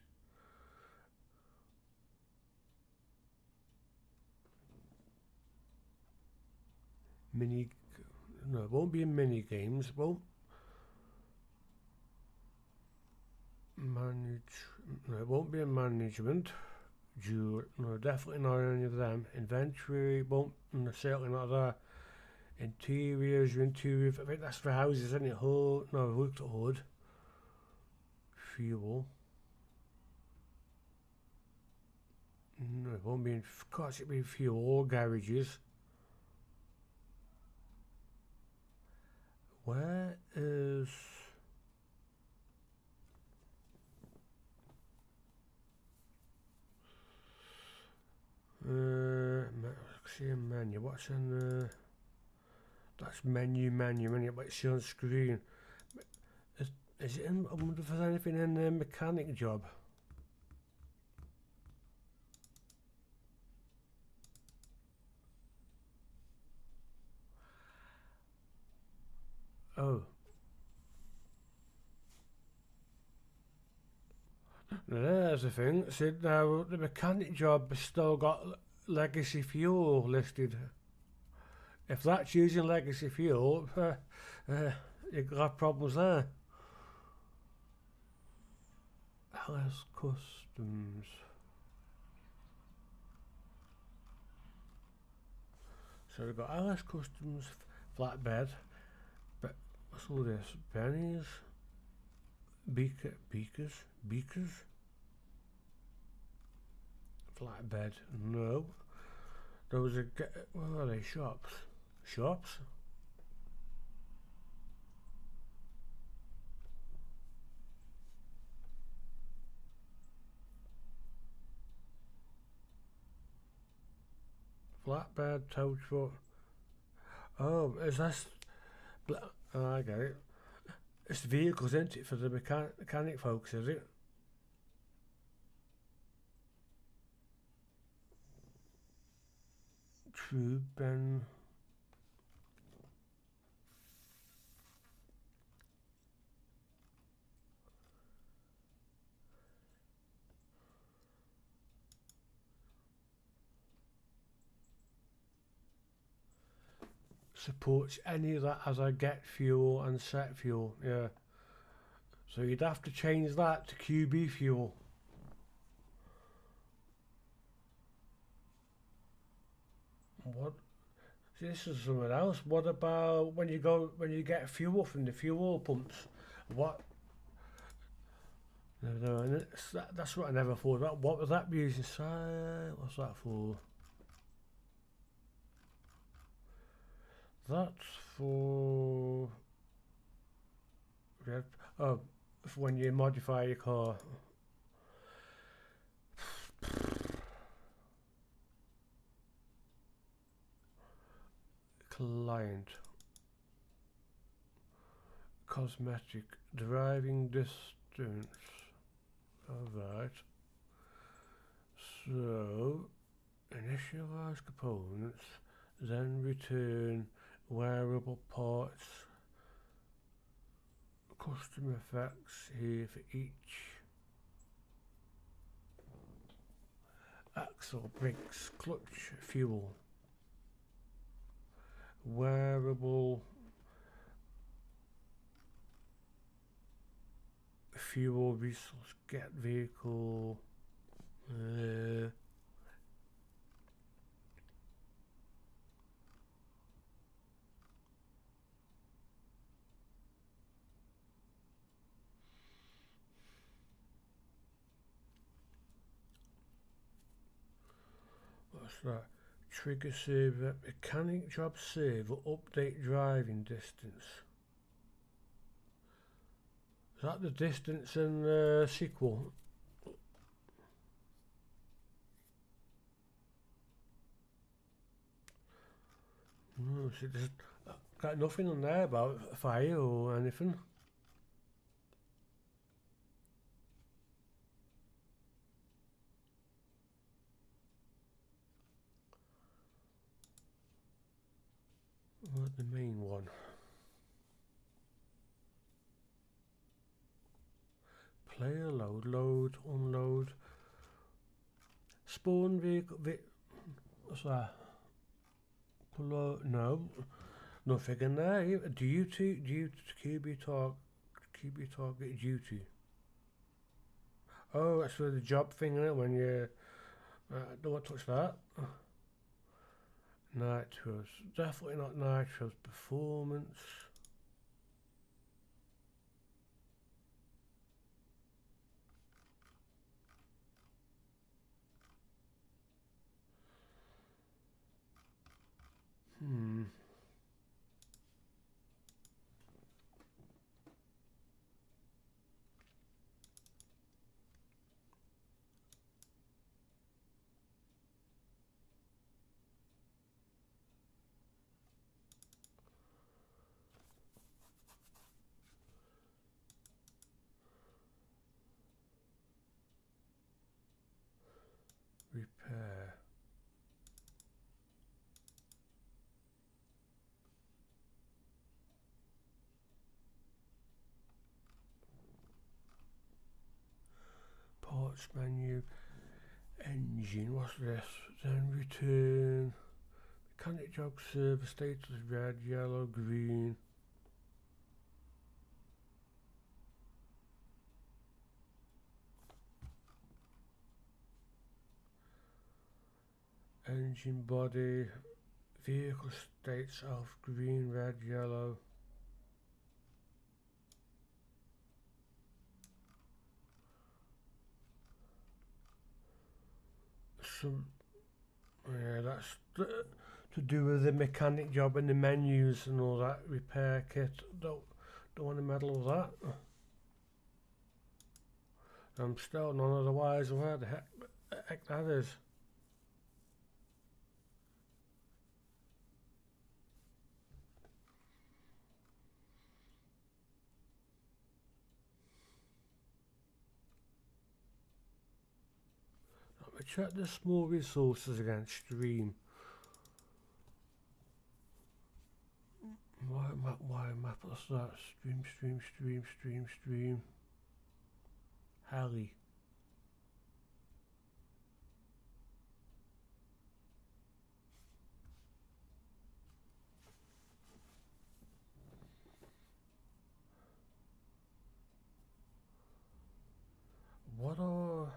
[SPEAKER 1] No, it won't be in mini games. Won't manage. No, it won't be in management. No, definitely not any of them. Inventory won't. No, certainly not there. Interiors, interior. I think that's for houses, isn't it? Hood. No, looked at hood. Fuel. No, it won't be in. Of course, it'll be fuel or garages. Where is? See a menu. What's in? That's menu, but it's on screen. Is it in? I wonder if there's anything in the mechanic job. Oh. Now there's the thing. See, now the mechanic job has still got legacy fuel listed. If that's using legacy fuel, you've got problems there. LS Customs. So we've got LS Customs flatbed, but what's all this? Bennies, beakers, flatbed. No, those are what are they? Shops. Flatbed, tow truck. Oh, is this? Oh, I get it. It's the vehicles, isn't it, for the mechanic folks, is it? True, Ben. Supports any of that as I get fuel and set fuel, yeah. So you'd have to change that to QB fuel. What? See, this is something else. What about when you get fuel from the fuel pumps? What? No, that's what I never thought about. What was that using? What's that for? That's for for when you modify your car. Client. Cosmetic. Driving distance. Alright. So, initialize components, then return wearable parts. Custom effects here for each. Axle, brakes, clutch, fuel. Wearable fuel resource, get vehicle. What's that? Trigger saver, mechanic job saver, update driving distance. Is that the distance in the sequel? No, see, there's got nothing on there about fire or anything. What the main one? Player load, unload. Spawn vehicle. What's that? No, nothing in there. Duty, QB target duty. Oh, that's for the job thing, isn't it? When you don't want to touch that. Nitros, definitely not Nitros. Performance. launch menu, engine, what's this? Then return, mechanic jog server, status red, yellow, green. Engine body, vehicle states off, green, red, yellow. Some, yeah, that's to do with the mechanic job and the menus and all that. Repair kit, don't want to meddle with that. I'm still none otherwise where the heck that is. Let me check the small resources again. Stream. Why map? What's that? Stream. Heli. What are...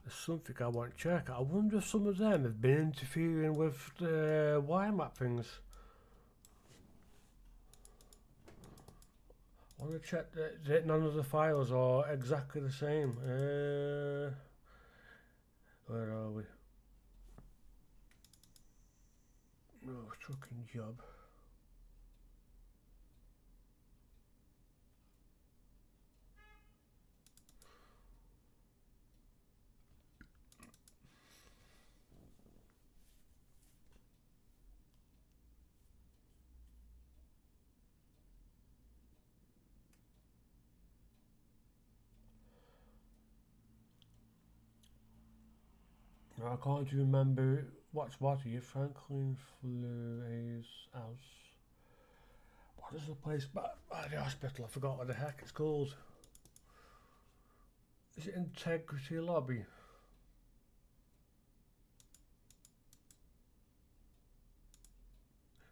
[SPEAKER 1] There's something I want to check. I wonder if some of them have been interfering with the wiremap things. I want to check that none of the files are exactly the same. Where are we? Oh, trucking job. I can't remember what's what here. Franklin Fleury's house. What is the place by the hospital? I forgot what the heck it's called. Is it Integrity Lobby?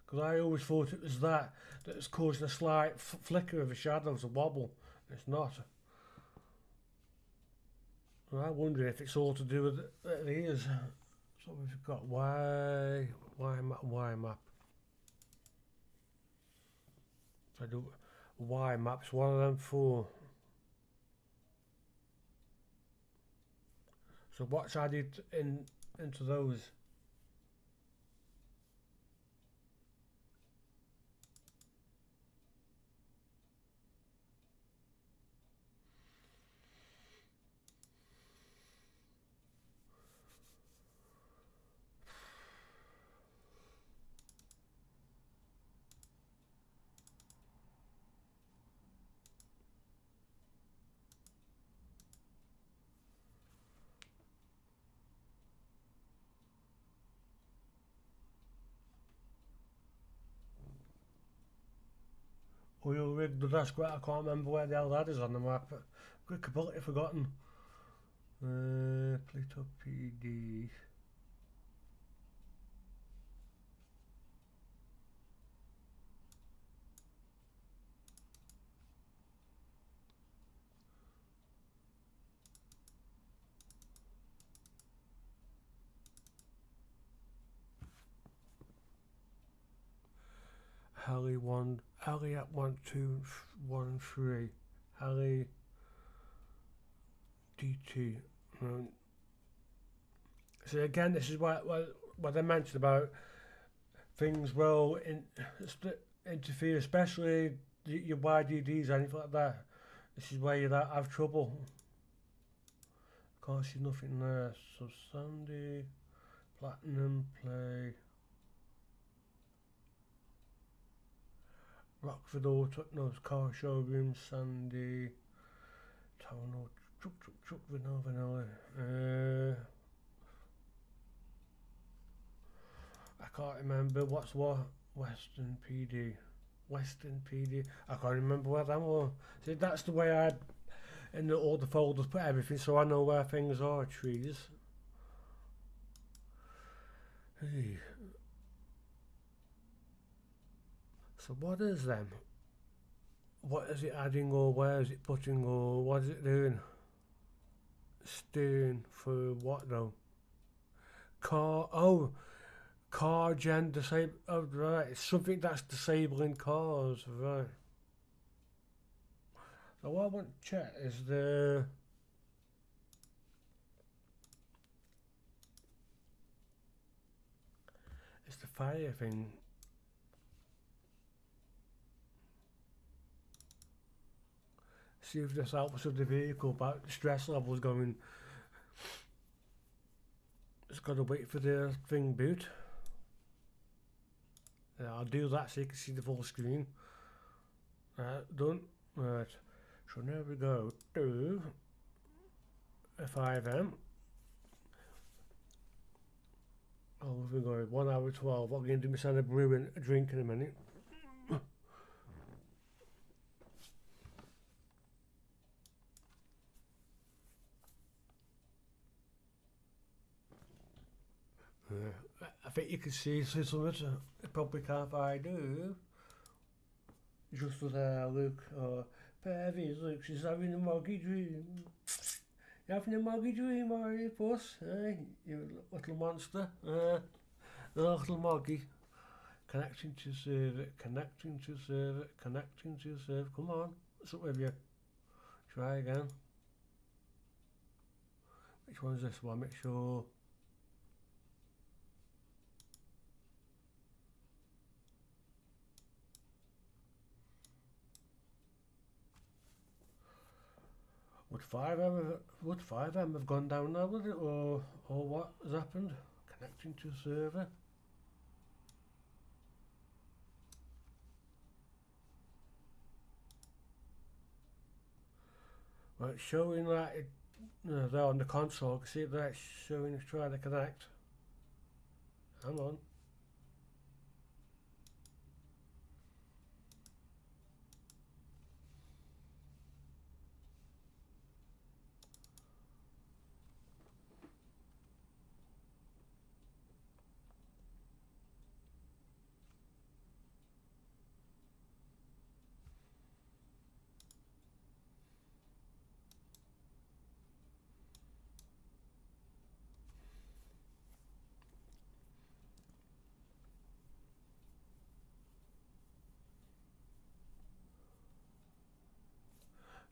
[SPEAKER 1] Because I always thought it was that was causing a slight flicker of a shadow, a wobble. It's not. And I wonder if it's all to do with the ears. So we've got Y map. So I do Y maps, one of them four. So what's added into those? Oil rig, that's great. I can't remember where the hell that is on the map. Completely forgotten. Pluto PD. Heli at 1213. Heli DT. So again, this is what I mentioned about things will interfere, especially your YDDs, anything like that. This is where you have trouble. Can't see nothing there. So Sandy, Platinum, Play, Rockford Auto, no, Car Showroom, Sandy, Town, Truck, Vanilla. can't remember what's what. Western PD. Western PD. I can't remember where them were. See, that's the way I, in all the folders, put everything so I know where things are. Trees. Hey. So what is them? What is it adding, or where is it putting, or what is it doing? Stern for what though? Car, oh, car gen disable, oh right, it's something that's disabling cars, right. So what I want to check is the fire thing. See if this helps with the vehicle, but stress levels going. It's got to wait for the thing boot. Yeah, I'll do that so you can see the full screen. Done. Right. So now we go to FiveM. Oh, we're going 1 hour 12. I'm going to do myself a brew and a drink in a minute. I think you can see some of it. Probably can't find do. Just with look, Pervy's look, she's having a moggy dream. You're having a moggy dream, are you, puss? You little monster. The little moggy. Connecting to server, connecting to server, connecting to server. Come on, what's up with you? Try again. Which one's this one? Make sure. Would FiveM have gone down now with it, or what has happened? Connecting to server. Well, it's showing that it, there on the console. You can see that it's showing it's trying to connect. Hang on.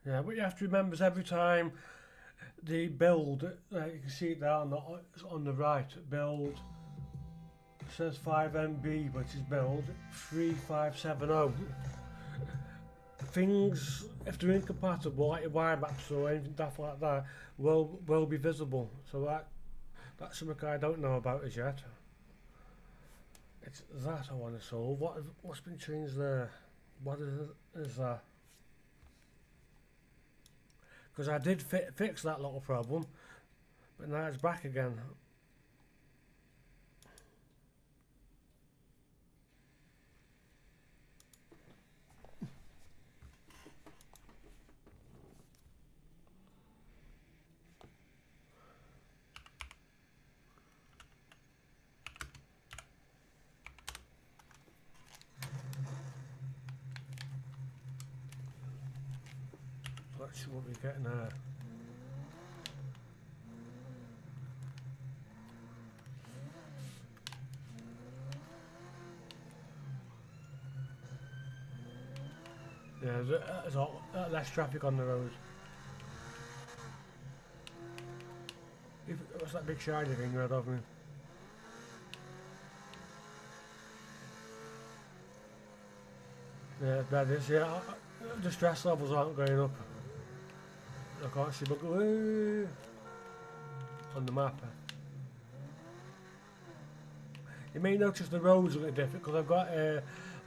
[SPEAKER 1] Yeah, but you have to remember is every time the build, you can see it there on the right, build, it says 5MB, which is build 3570. Things, if they're incompatible, like your wire maps or anything daft like that, will be visible. So that's something I don't know about as yet. It's that I want to solve. What's been changed there? What is that? Because I did fix that little problem, but now it's back again. Let's see what we get now. Yeah, there's less traffic on the road. What's that big shiny thing right off me? Yeah, that is, yeah. The stress levels aren't going up. I can't see, but on the map. You may notice the roads a bit different because I've got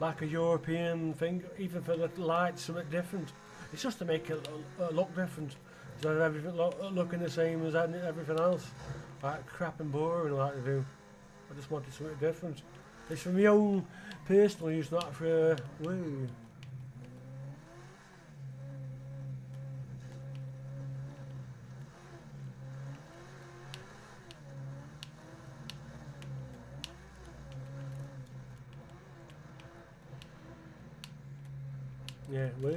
[SPEAKER 1] like a European thing, even for the lights, a bit different. It's just to make it look different, so that everything looking the same as everything else, like crap and boring like they do. I just wanted something different. It's for my own personal use, not for woo. Yeah, way.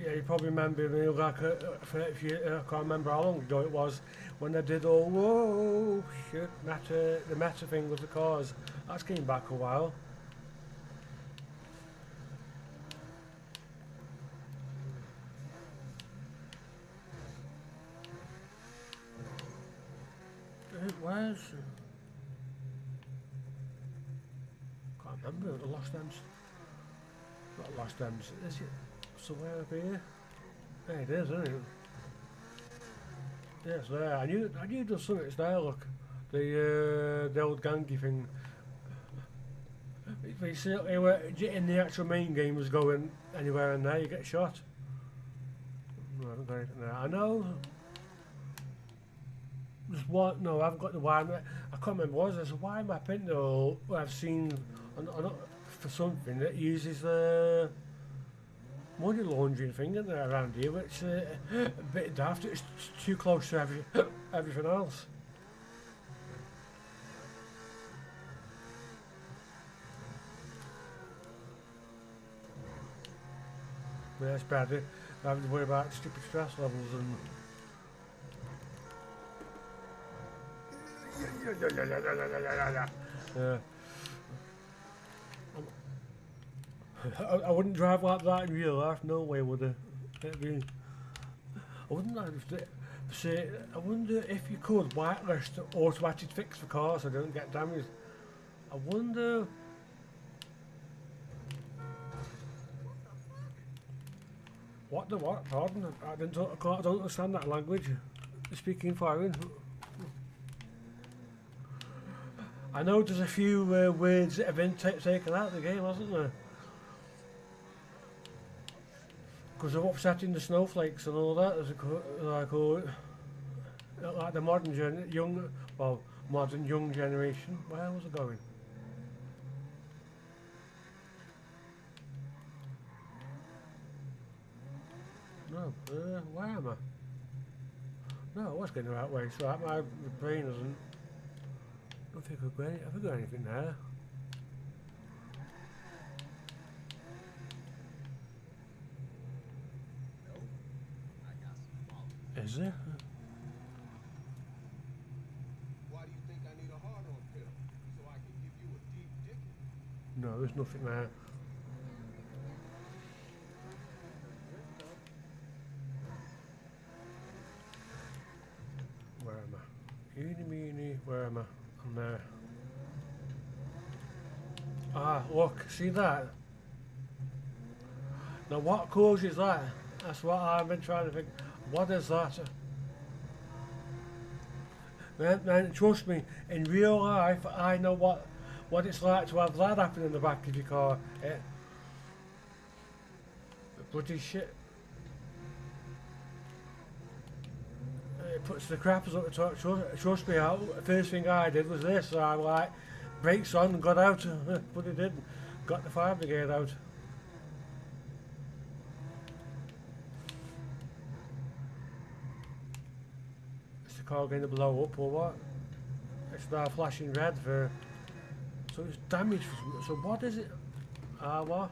[SPEAKER 1] Yeah, you probably remember me like if you, I can't remember how long ago it was when I did all whoa shit the meta thing with the cars. That's came back a while. It was. Can't remember the Lost Ems. Not Lost Ems. Is it somewhere up here? There it is, isn't it? Yeah, it's there. I knew there was something. It's there. Look, the old gangy thing. You see, in the actual main game was going anywhere in there, you get shot. No, I haven't got anything there. I know. There's one. No, I haven't got the wire map. I can't remember what it was. There's a wire map in there I've seen for something that uses the money laundering thing in there around here, which is a bit daft. It's too close to everything else. Yeah, it's better. I have to worry about stupid stress levels and. Yeah. I wouldn't drive like that in real life. No way would I. I wouldn't say. I wonder if you could whitelist automatic fix for cars so they don't get damaged. I wonder. What the what? Pardon? I don't understand that language. Speaking foreign. I know there's a few words that have been taken out of the game, hasn't there? Because of upsetting the snowflakes and all that. There's like the modern young generation. Where was it going? No, where am I? No, I was going the right way, so my brain doesn't. I don't think I've got anything there. Is there?
[SPEAKER 2] Why do you think I need a hard-on pill? So I can give you a deep dick?
[SPEAKER 1] No, there's nothing there. Where am I? Eeny meeny, where am I? I'm there. Ah, look, see that? Now what causes that? That's what I've been trying to think. What is that? Man, trust me, in real life I know what it's like to have that happen in the back of your car. Bloody shit. It puts the crappers up the top. Trust me, first thing I did was this. I like brakes on and got out, but it didn't. Got the fire brigade out. Is the car going to blow up or what? It's now flashing red for. So it's damaged. So what is it? What?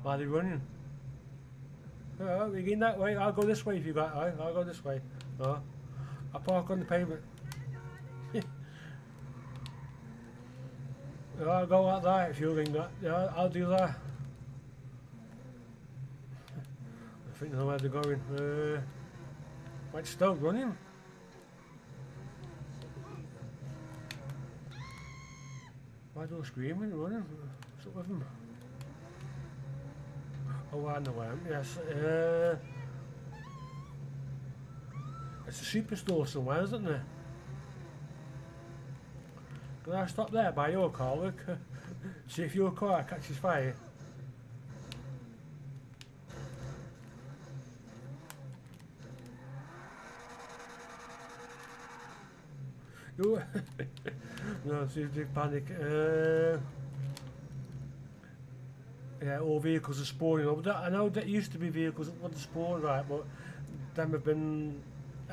[SPEAKER 1] Why are they running? Oh, we're going that way. I'll go this way if you got. I'll go this way. Oh, I'll park on the pavement. I'll go like that if you think that. Yeah, I'll do that. I think I know where they're going. It's still running. Why are they screaming and running? What's up with them? Oh, I know where I am. Yes. It's a superstore somewhere, isn't there? Can I stop there by your car, look? See, if your car catches fire, you no, see, they panic. Yeah, all vehicles are spawning up. I know that used to be vehicles that wouldn't spawn, right, but them have been,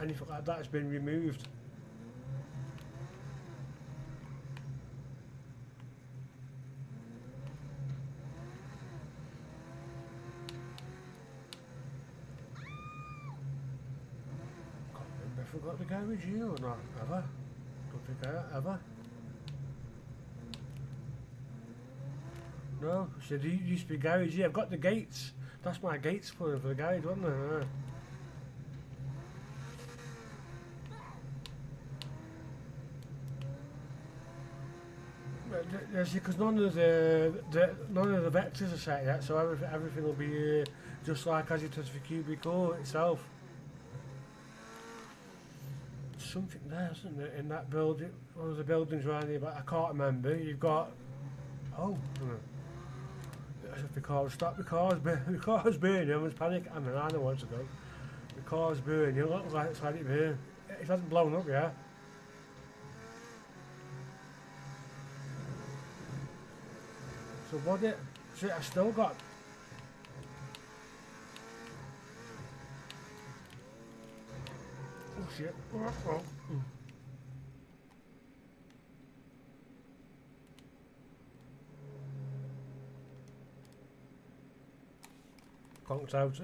[SPEAKER 1] anything like that has been removed. Can't remember if I got the garage here or not, ever. Don't think I ever. No, so there used to be garage here. I've got the gates. That's my gates for the garage, wasn't it? Because none of the vectors are set yet, so everything will be just like as it is for QBCore itself. Something there, isn't there, in that building? One of the buildings around here, but I can't remember. You've got if the car stop, the car's burning. Everyone's panicking. I mean, I know what's about. The car's burning. It looks like it's had it burn. It hasn't blown up yet. So what it? See, I still got. Oh shit! Oh. Conked out.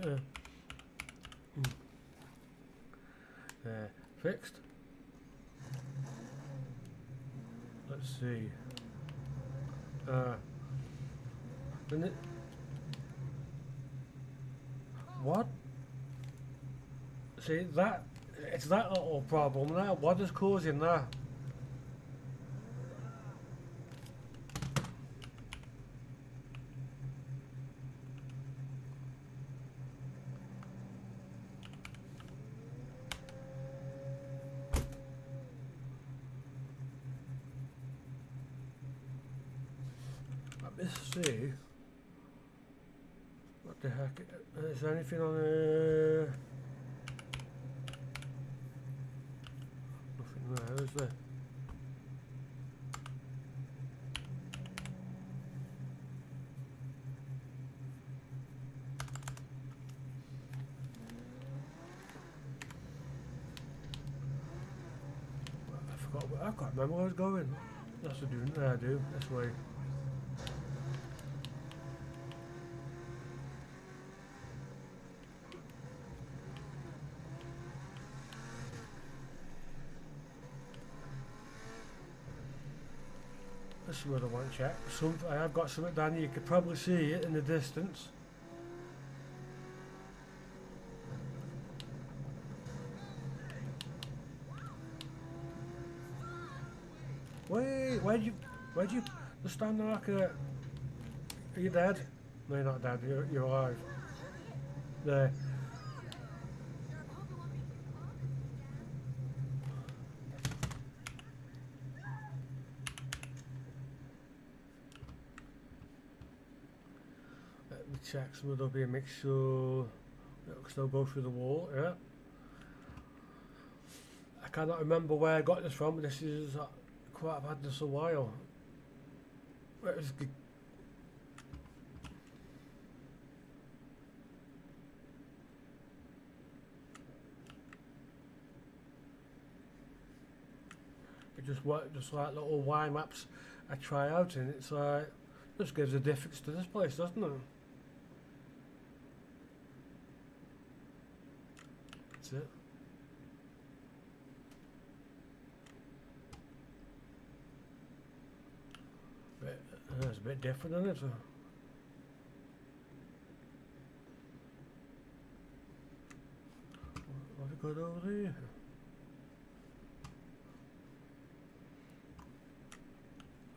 [SPEAKER 1] Fixed. Let's see. What? See that? It's that little problem there. What is causing that? Let's see. What the heck? Is there anything on there? Nothing there, is there? I forgot. I can't remember where I was going. That's what I do. That's why. This is what I want to check. I have got something down here. You could probably see it in the distance. Wait, where'd you just stand there like a... Are you dead? No, you're not dead. You're alive. There. Let me check. Some of there'll be a mixture. It'll still go through the wall. Yeah. I cannot remember where I got this from. But this is quite. I've had this a while. It just like little Y maps I try out, and it's like just gives a difference to this place, doesn't it? That's it. It's a bit different, isn't it? So what have we got over there?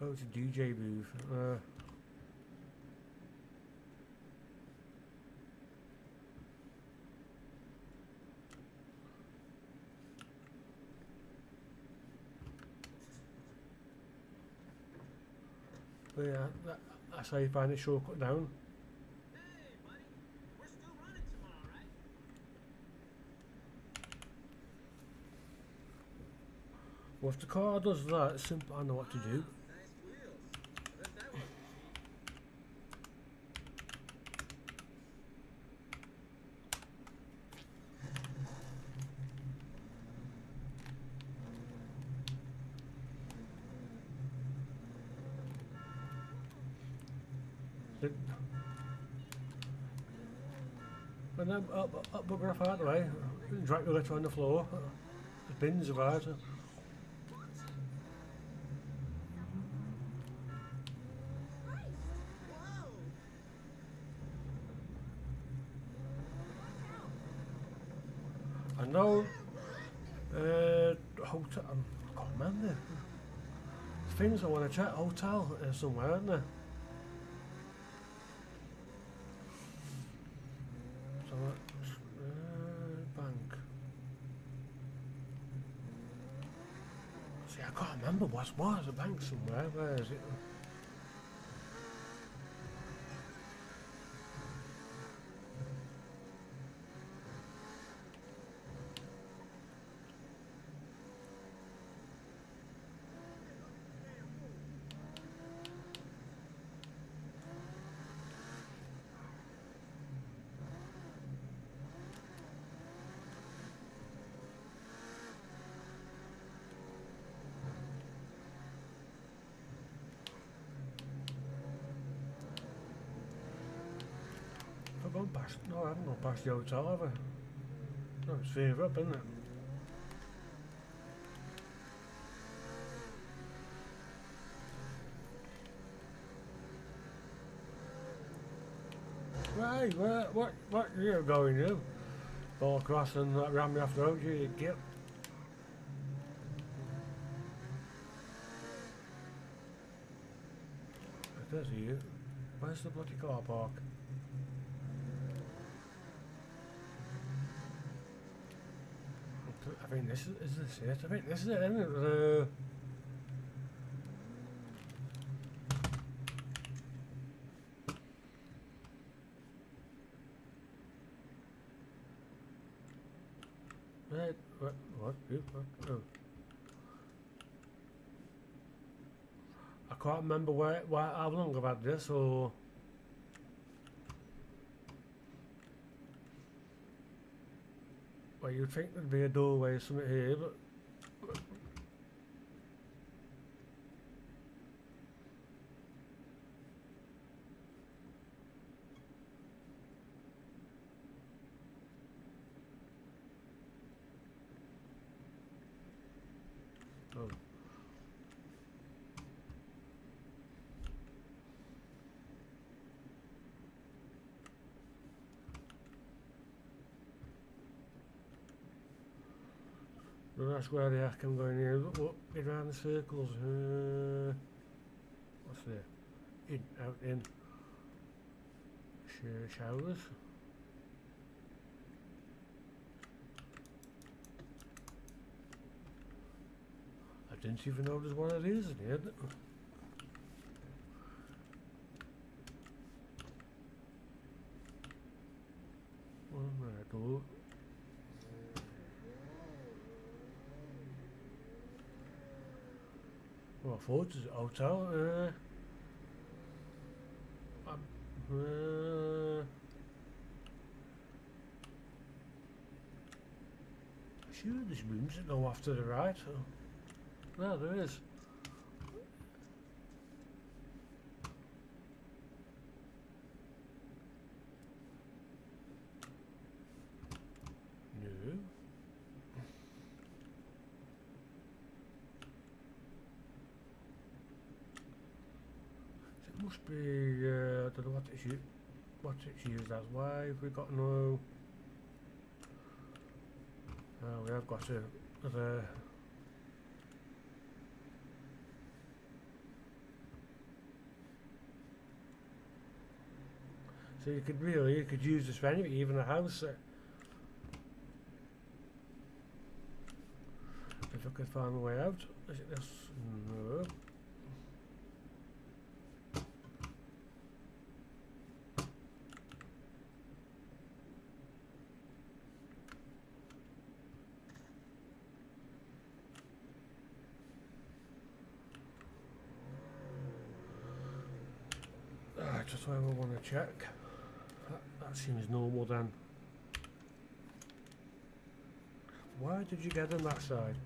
[SPEAKER 1] Oh, it's a DJ booth. But yeah, that's how you find it shortcut down.
[SPEAKER 3] Hey, buddy. We're still running tomorrow, right?
[SPEAKER 1] Well, if the car does that, it's simple. I know what to do.
[SPEAKER 3] Nice wheels. I bet that wasn't cheap.
[SPEAKER 1] And then up bugger off out of the way. Drag the litter on the floor. The bins are out. I know. Hotel. I can't remember. Things I want to check. Hotel somewhere, aren't there? So that's bank. See, I can't remember what's a bank somewhere. Where is it? I've gone past. No, I haven't gone past the hotel, have I? No, it's further up, isn't it? Right, what are you going to? Ball across and ram me off the road, you git. There's you. Where's the bloody car park? I think this is this it? I think this is it, isn't it? Right, what? Oh. I can't remember how long I've had this, or... Well, you'd think there'd be a doorway or something here, but... Oh. Well, that's where the heck I'm going here. Look, get around the circles. What's there? In, out, in. Showers. I didn't even know there's one of these in here. One minute, door. Well, I thought it was a hotel. Sure, there's rooms that go off to the right. No, there is. No. It must be, I don't know what it's used as. Why have we got no... Oh, we have got a... So you could use this for anything, even a house. If I could find a way out. Is it this? No. That's why we want to check. That seems normal then. Why did you get on that side?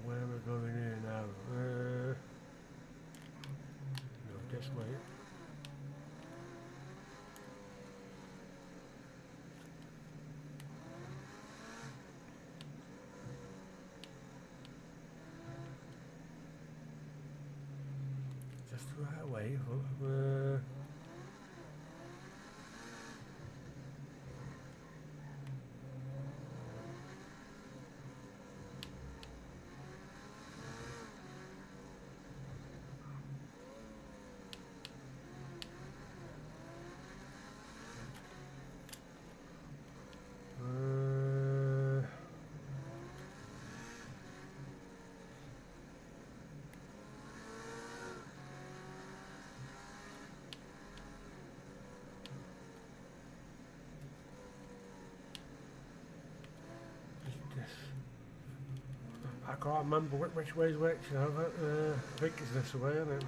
[SPEAKER 1] Where am I going here now? No, this way. Just the right way. I can't remember which way is which now, but I think it's this way, isn't it?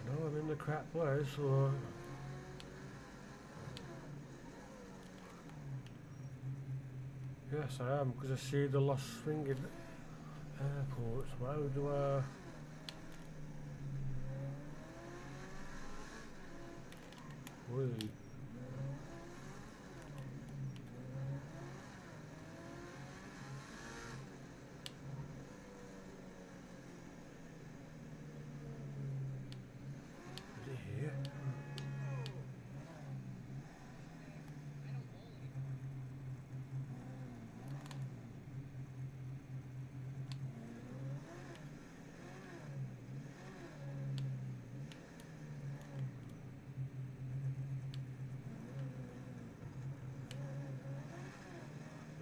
[SPEAKER 1] No, I'm in the crap place, so... Yes, I am, because I see the lost thing in airports. How do I... Wait. Is it here?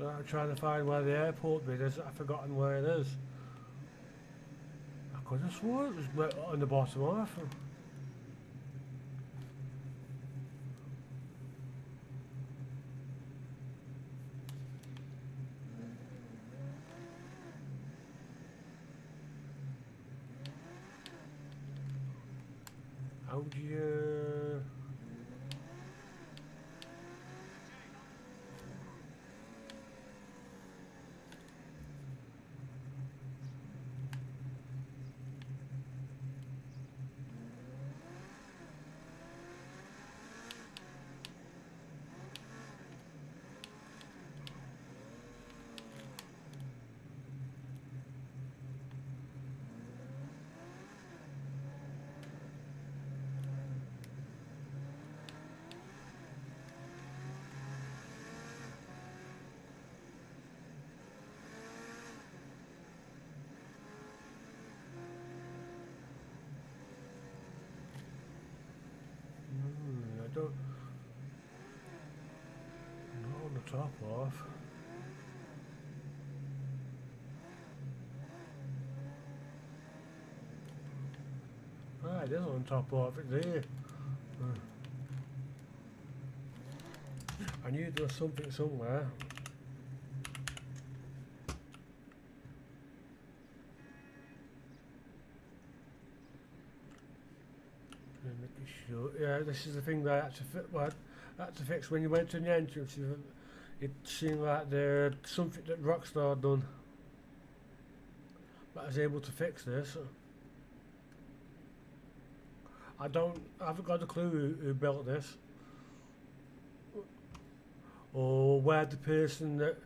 [SPEAKER 1] I'm trying to find where the airport bit is. I've forgotten where it is. I could have sworn it was on the bottom half. How do you... I don't... Not on the top half. Ah, it is on top half, it's there. I knew there was something somewhere. Making sure. Yeah, this is the thing that I had to fix when you went to the entrance. It seemed like there's something that Rockstar done. But I was able to fix this. I haven't got a clue who built this. Or where the person that,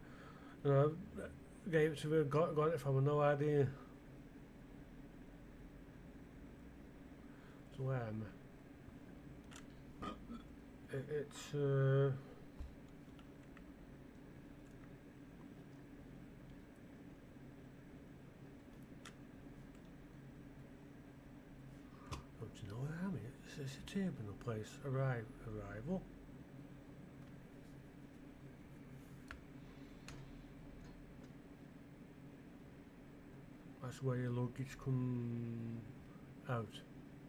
[SPEAKER 1] you know, gave it to me got it from, no idea. So where am I? It's don't you know where am I? It's a terminal place. Arrival. That's where your luggage come out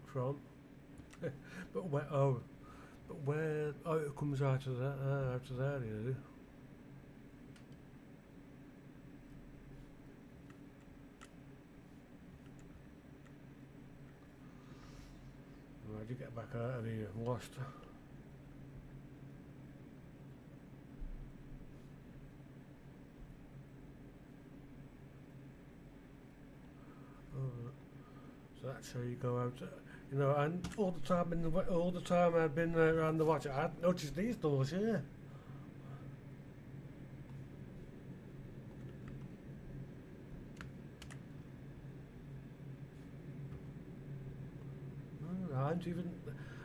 [SPEAKER 1] from. But where? Oh, it comes out of that. Out of there, you know. How'd you get back out of here? I'm lost. So that's how you go out. You know, and all the time I've been around the watch, I'd noticed these doors here.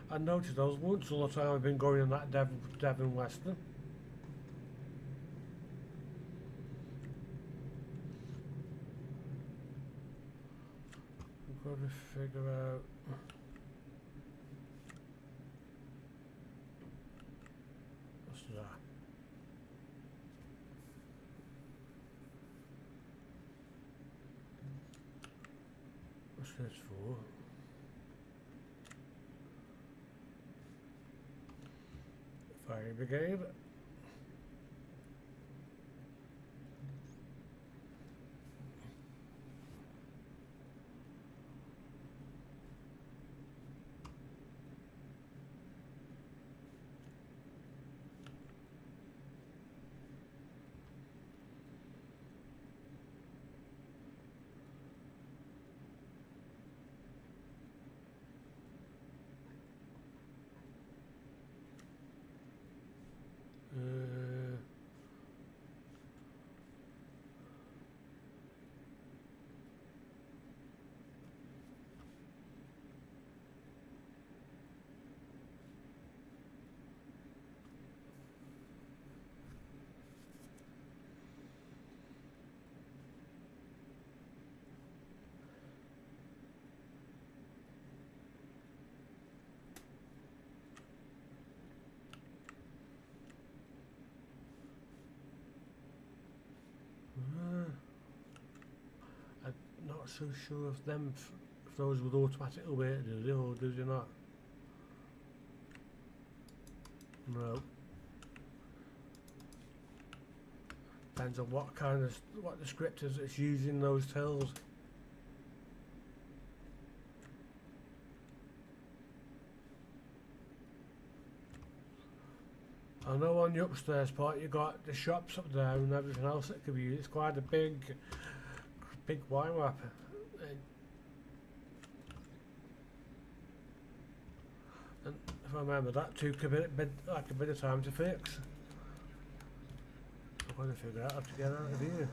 [SPEAKER 1] I noticed those once all the time I've been going on that Devon Western. I've got to figure out. What's that? What's this for? Fire brigade. I'm not so sure if those would automatically wait, do they, or do they not? No. Depends on what the script is that's using those tills. I know on the upstairs part you got the shops up there and everything else that could be used. It's quite a big wine map. And if I remember, that took a bit of time to fix. I'm going to figure out how to get out of here.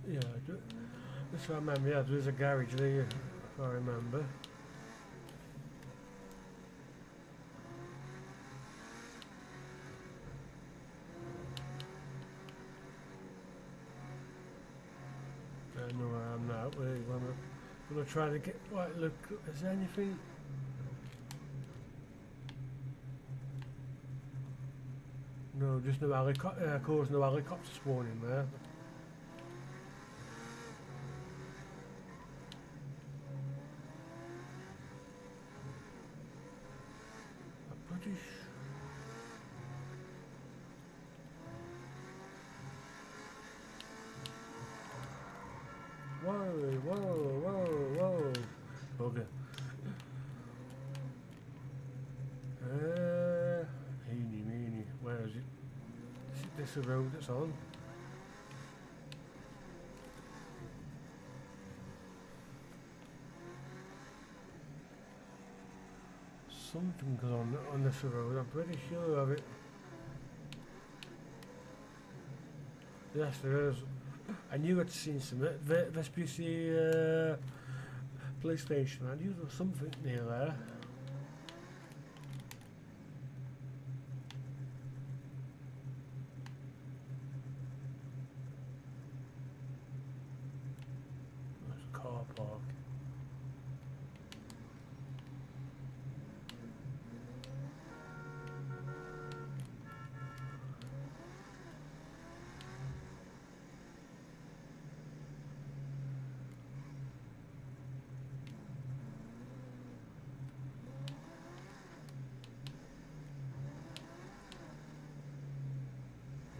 [SPEAKER 1] Yeah, just remember, yeah, there is a garage there, if I remember. I know where I'm now. We're gonna try to get, right, look, is there anything? No, just no helicopter, of course, no helicopter spawning there. I'm pretty Whoa, whoa. Bugger. Eeny, meeny. Where is it? Is this the road that's on? Something's on this road, I'm pretty sure of it. Yes, there is. I knew I'd seen some Vespucci police station. I knew there was something near there. There's a car park.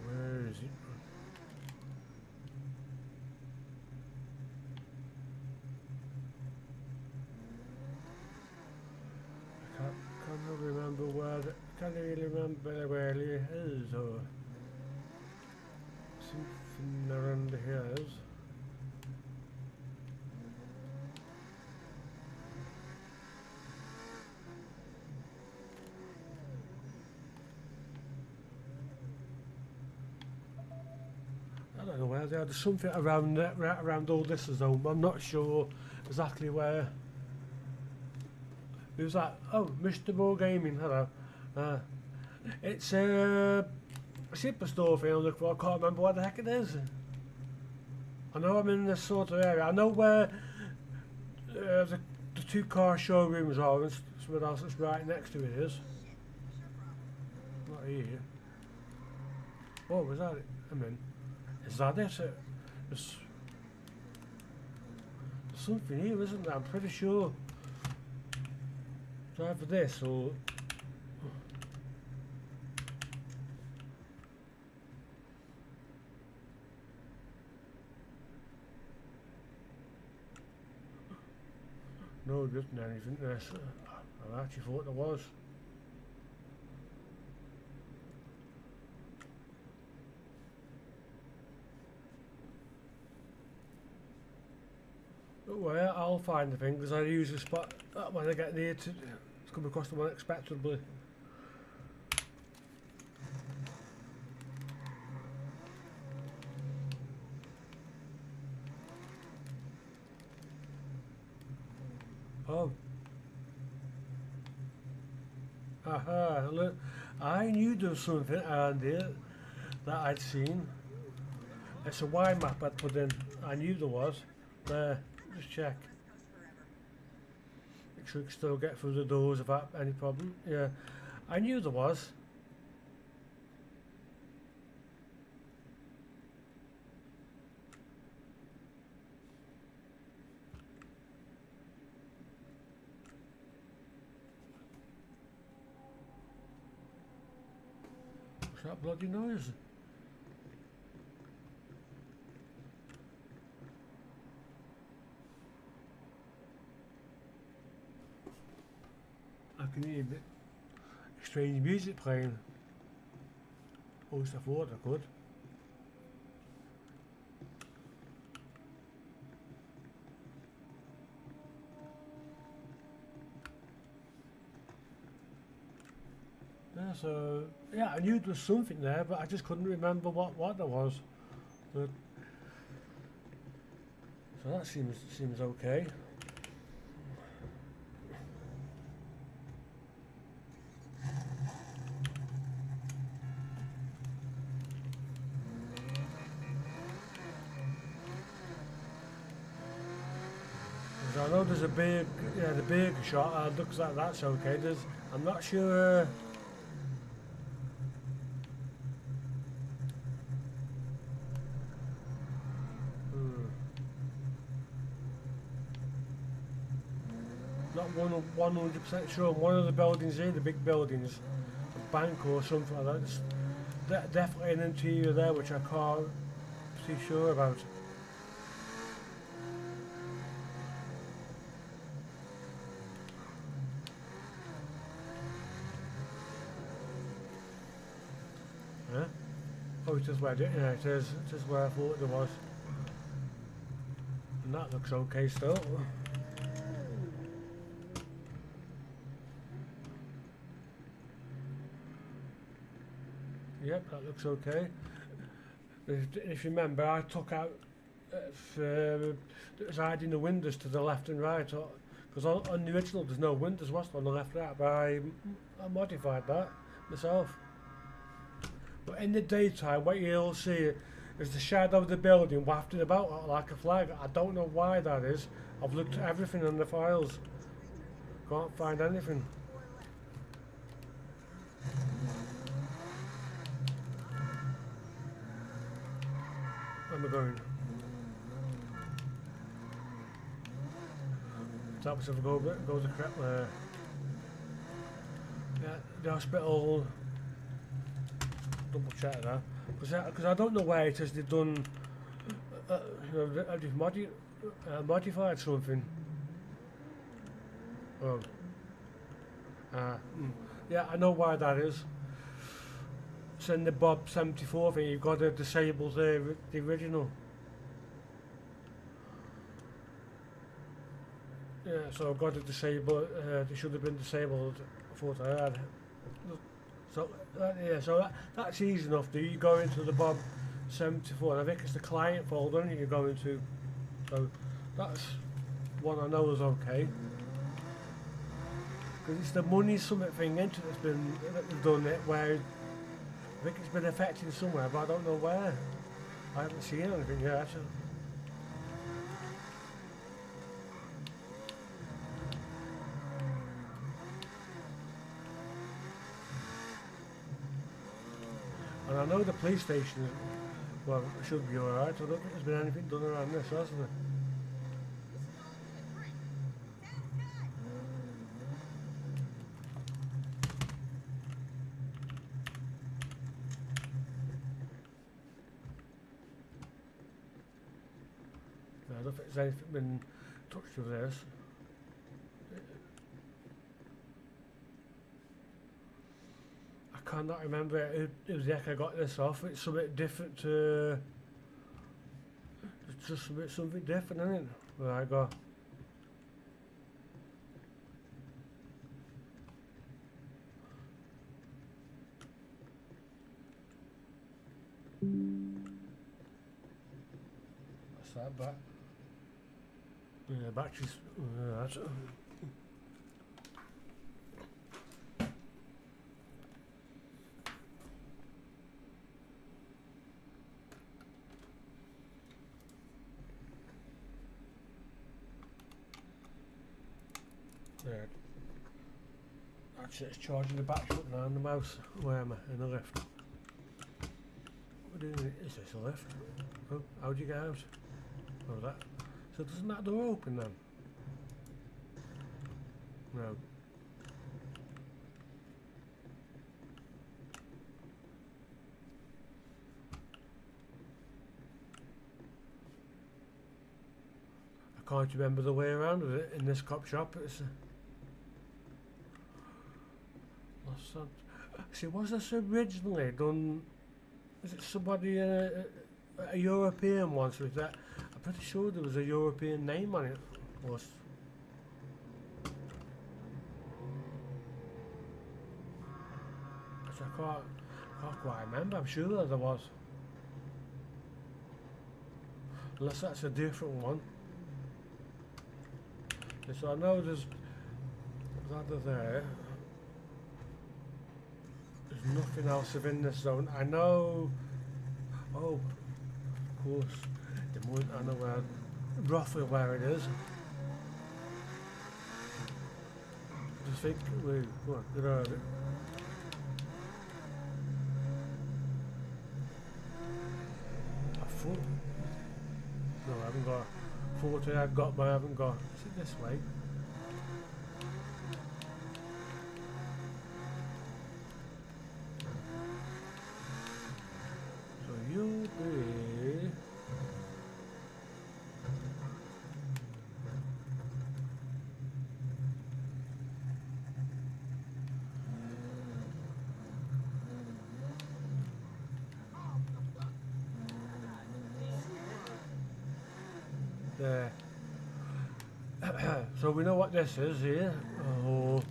[SPEAKER 1] Where is it? Can't remember where. Can't really remember where it is or something around here is. I don't know where they are. There's something around it, right around all this zone. I'm not sure exactly where. Who's that? Oh, Mr. Moore Gaming. Hello. It's a superstore thing. I can't remember what the heck it is. I know I'm in this sort of area. I know where the two car showrooms are and somewhere else that's right next to it is. Not here. Oh, was that it? I mean, is that it? There's something here, isn't there? I'm pretty sure. It's either this or. No, there isn't anything there. I actually thought there was. But well, I'll find the thing because I usually spot that when I get near to come across them unexpectedly. Oh. Aha, look. I knew there was something around here that I'd seen. It's a Y map I'd put in. I knew there was. There, just check. Make sure we can still get through the doors without any problem. Yeah, I knew there was. What's that bloody noise? I can hear a bit strange music playing. At least I thought I could. Yeah, so yeah, I knew there was something there, but I just couldn't remember what there was. But So that seems okay. I know there's a big, yeah, the big shot. Looks like that's okay. I'm not sure. Not 100% sure. One of the buildings here, the big buildings, a bank or something like that. There's definitely an interior there which I can't be sure about. Huh? Oh, it is where yeah, it is where I thought there was. And that looks okay still. Yep, that looks okay. If you remember, I took out it was hiding the windows to the left and right, because on the original there's no windows, was there, on the left and right, but I modified that myself. But in the daytime, what you'll see is the shadow of the building wafted about like a flag. I don't know why that is. I've looked at everything on the files, can't find anything. Where am I going? That was if I go the correct way. Yeah, the hospital. Double check that, because I don't know where it is they've done. They've modified something. Oh. Yeah, I know why that is. It's in the Bob 74 thing. You've got to disable the original. Yeah, so I've got to disable it. They should have been disabled. I thought I had. So yeah, so that's easy enough. Do you go into the Bob 74? And I think it's the client folder and you go into. So that's one I know is okay. Because it's the money summit thing into that's been that they've done it where I think it's been affected somewhere, but I don't know where. I haven't seen anything yet. And I know the police station, well, it should be alright. I don't think there's been anything done around this, hasn't there? I don't think there's anything been touched with this. I cannot remember who the heck I got this off. It's something different to. It's just something different, isn't it? Where I go. What's that back? Yeah, batteries. That's. There. Actually, it's charging the battery up now on the mouse. Where am I? In the lift. What are you doing? Is this a lift? Oh, how do you get out? Oh, that. So doesn't that door open then? No. I can't remember the way around with it in this cop shop. It's see, was this originally done? Is it somebody a European one? So is that? I'm pretty sure there was a European name on it. Was I can't quite remember. I'm sure there was. Unless that's a different one. So I know there's ladder there. There's nothing else within this zone. I know. Oh, of course. The moment I know where, roughly where it is. Just think, wait, come on, get out of it. A foot? No, I haven't got. 40 I've got, but I haven't got. Is it this way? So you'll be. There. So we know what this is here. Oh,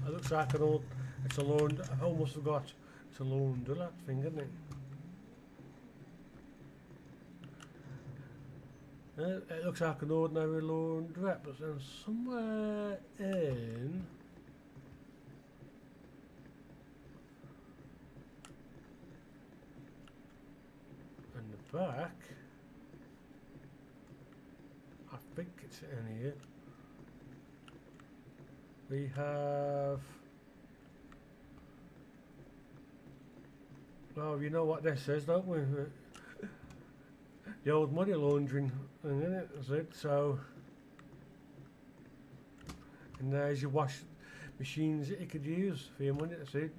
[SPEAKER 1] it looks like an old. It's a loan. I almost forgot. It's a loan that thing, isn't it? It looks like an ordinary laundrette, but then somewhere in the back, I think it's in here. We have. Oh, you know what this is, don't we? The old money laundering thing, isn't it? That's it. So, and there's your wash machines that you could use for your money. That's it.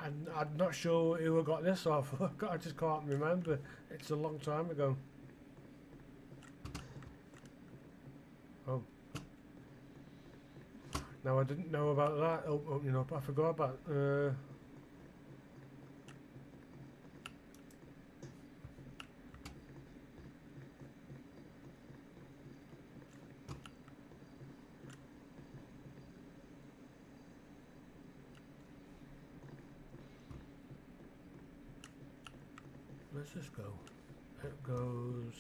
[SPEAKER 1] And I'm not sure who I got this off. I just can't remember. It's a long time ago. Oh. Now I didn't know about that opening up. I forgot about. Where's this go? It goes.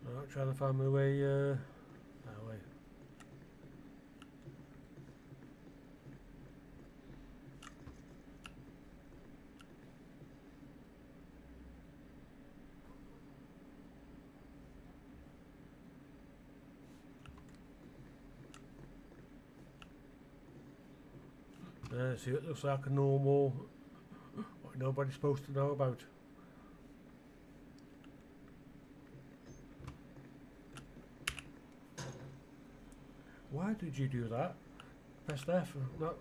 [SPEAKER 1] I'm trying to find my way. That way. See, it looks like a normal, what nobody's supposed to know about. Why did you do that? Press F. Not,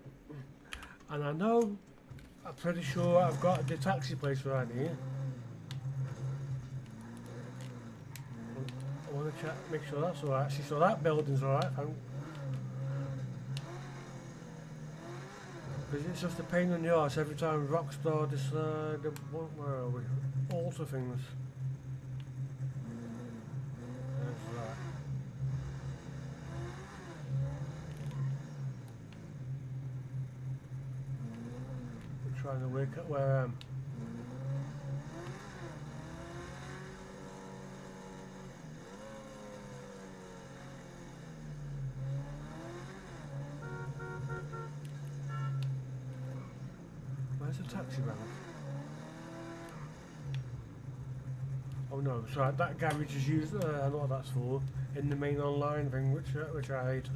[SPEAKER 1] and I know, I'm pretty sure I've got the taxi place right here. I want to check, make sure that's alright. See, so that building's alright. Because it's just a pain in the arse every time Rockstar decide, where are we? Alter things. There's that. I'm trying to work out where I am. Where's the taxi rank? Oh no, so that garage is used, I know what that's for, in the main online thing, which I hate.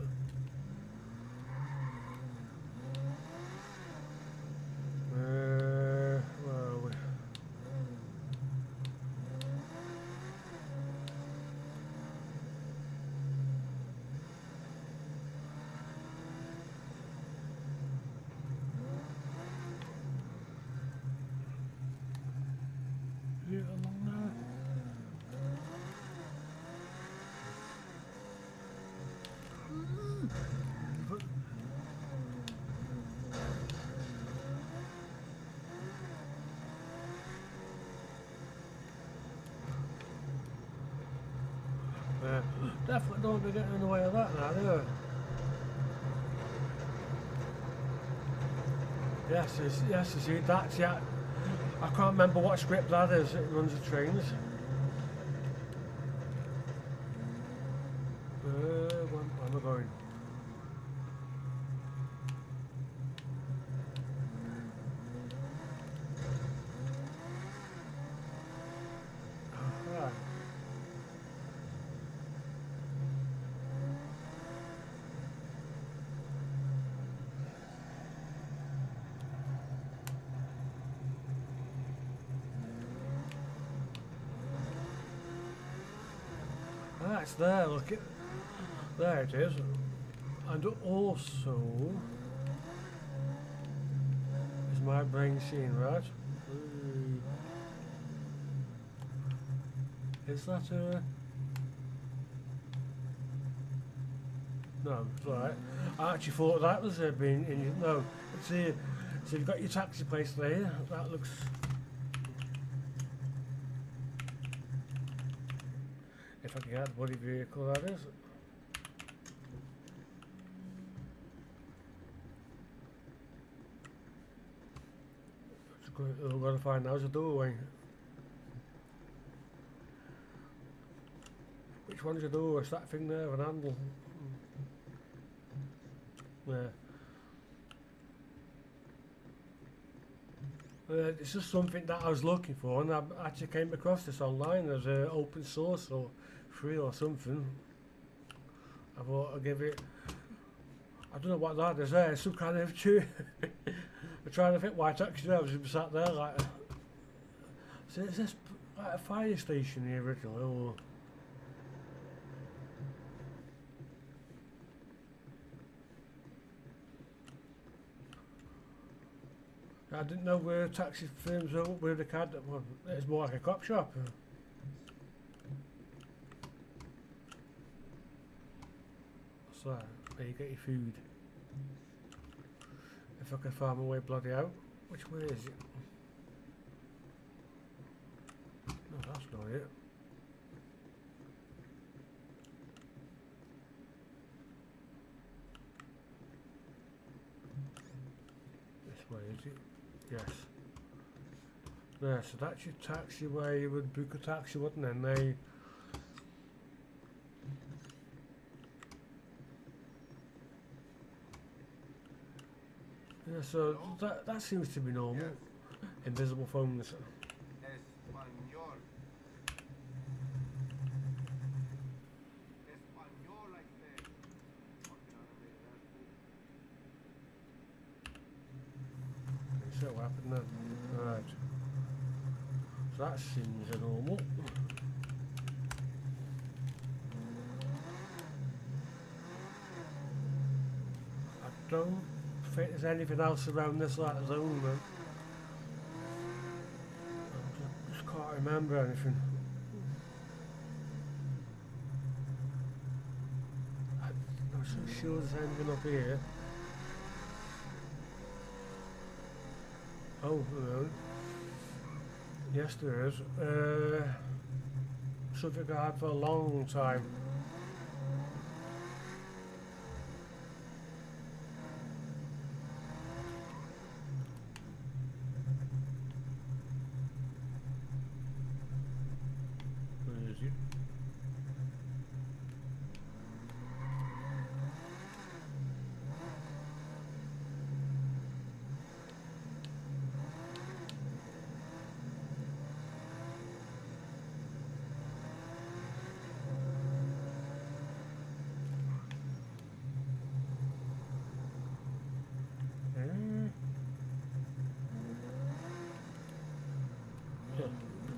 [SPEAKER 1] Where are we? Is it along there? Definitely don't be getting in the way of that now, do you? Yes, yes, you see, that's, yeah. I can't remember what script that is. It runs the trains. Where am I going? Ah, it's there, look it. There it is. And also, is my brain seeing right? Is that a... No, it's alright. I actually thought that was being in... No, it's here. So you've got your taxi place there. That looks... If I can get the bloody vehicle, that is. We've got to find out the doorway. Which one's the door? It's that thing there, an handle. Yeah. It's just something that I was looking for, and I actually came across this online as open source or free or something. I thought I'd give it. I don't know what that is there. Some kind of tune. I'm trying to think why taxi I was sat there like. So is this like a fire station here originally? Or? I didn't know where taxi firms were, where the card. Well, it's more like a cop shop. What's that? There you get your food. If I can find my way bloody out. Which way is it? No, that's not it. This way is it? Yes. There, so that's your taxiway. You would book a taxi, wouldn't it? And they... Yeah, so that seems to be normal.
[SPEAKER 2] Yes.
[SPEAKER 1] Invisible phones.
[SPEAKER 2] Español. Español, I said. Fucking
[SPEAKER 1] So what happened then? Right. So that seems normal. I don't think there's anything else around this like zone, man. I just can't remember anything. I'm not so sure there's anything up here. Oh, no. Yes, there is. Something I had for a long time. Where is it?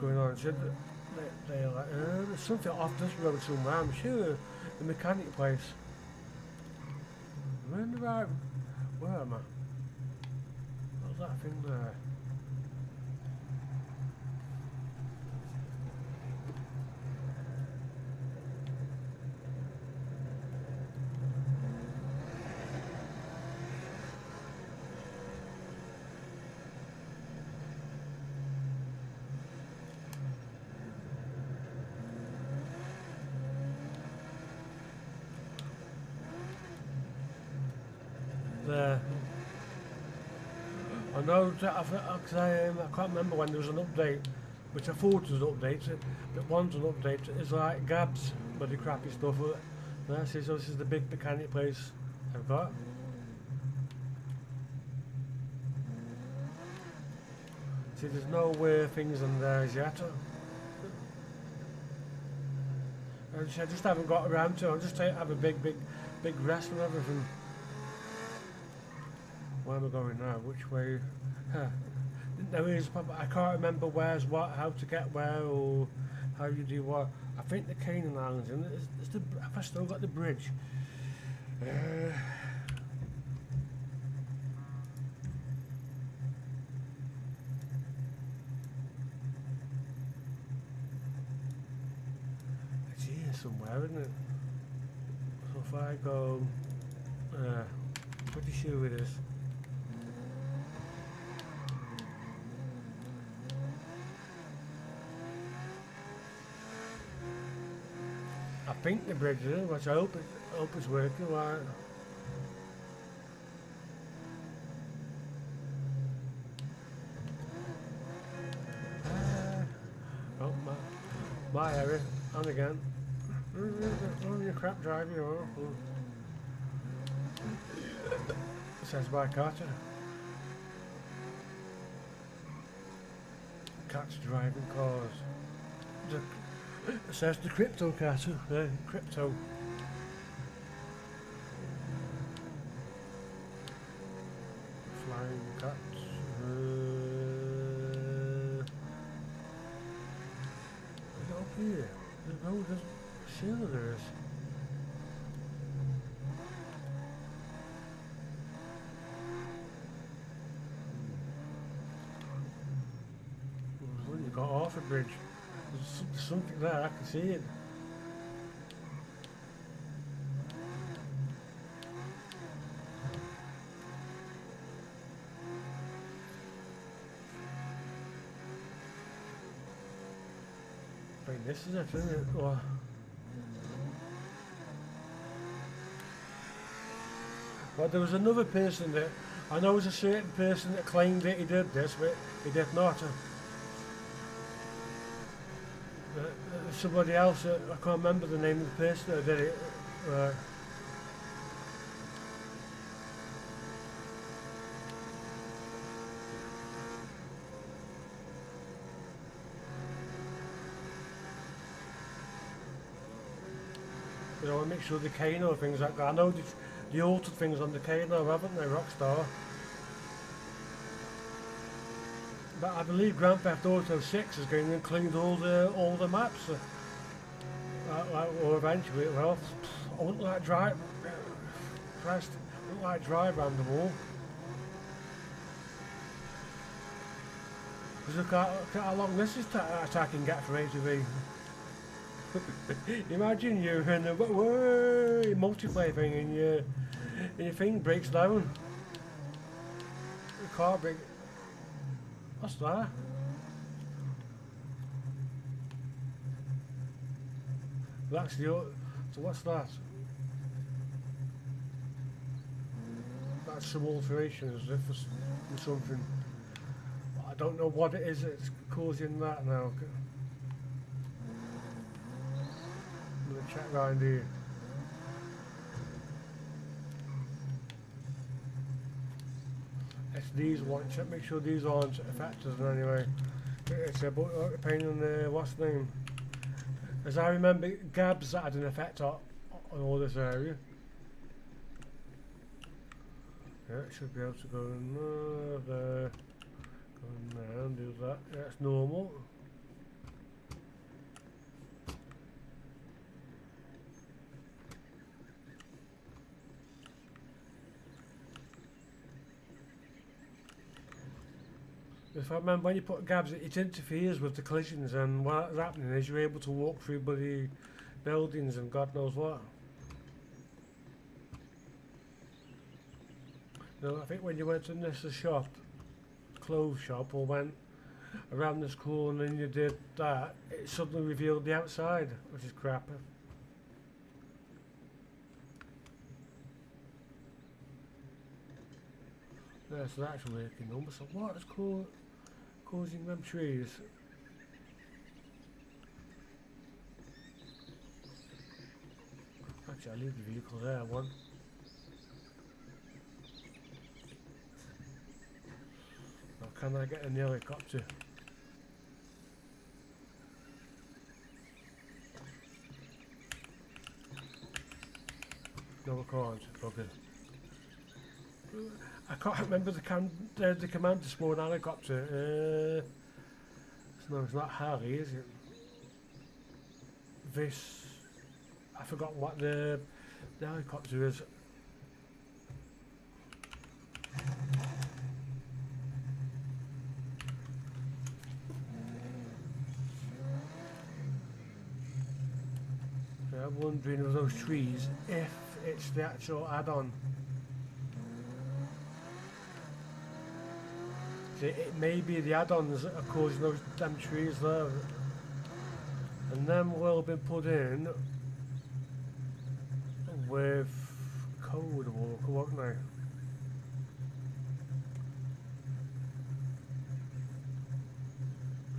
[SPEAKER 1] Going on, so they're like, there's something off this road somewhere, I'm sure, the mechanic place. I'm in the right, where am I? What's that thing there? there. I know that I can't remember when there was an update, which I thought was an update, but one's an update. It's like Gabs, bloody crappy stuff. There, see, so this is the big mechanic place I've got. See, there's no things on there as yet. I just haven't got around to it. I'll just have a big rest and everything. Where am I going now? Which way? There is, I can't remember where's what, how to get where, or how you do what. I think the Canaan Islands, and have I still got the bridge? It's here somewhere, isn't it? So if I go, pretty sure it is. I think the bridge is, which I hope it's working right. Oh my area, on again. Oh, you crap driver, you are. It says by Carter. Cats driving cars. It says the crypto Carter, crypto. Flying cats. Is it up here? No, there's sure there is. You've got off a bridge. There's something there, I can see it. Right, this is it, isn't it? Oh. But there was another person that, I know there was a certain person that claimed that he did this, but he did not. Somebody else, I can't remember the name of the person that did it. You know, I make sure the Kano things like that. I know the altered things on the Kano, haven't they, Rockstar? But I believe Grand Theft Auto 6 is going to include all the maps. Or eventually, well, I wouldn't like drive. Christ, I wouldn't like drive around the wall. Because look how long this is I can get from A to B. Imagine you're in a multiplayer thing and your thing breaks down. The car breaks. What's that? That's the. So what's that? That's some alteration, as if it's something. I don't know what it is that's causing that now. I'm gonna check round here. It's these ones. Check, make sure these aren't affected in any way. It's a pain in the what's the name? As I remember, Gabs that had an effect on all this area. Yeah, it should be able to go in there, go in there and do that. Yeah, it's normal. If I remember, when you put Gabs, it interferes with the collisions, and what's happening is you're able to walk through bloody buildings and God knows what. No, I think when you went in this shop, clothes shop, or went around this corner and you did that, it suddenly revealed the outside, which is crap. There's an actual working number. So what is causing them trees? Actually, I'll leave the vehicle there, one. Now, can I get in the helicopter? No, I can't. Okay. I can't remember the command to spawn helicopter. No, it's not Harry, is it? This... I forgot what the helicopter is. I'm wondering of those trees if it's the actual add-on. It may be the add-ons that are causing those damn trees there, and them will have been put in with code walker, won't they?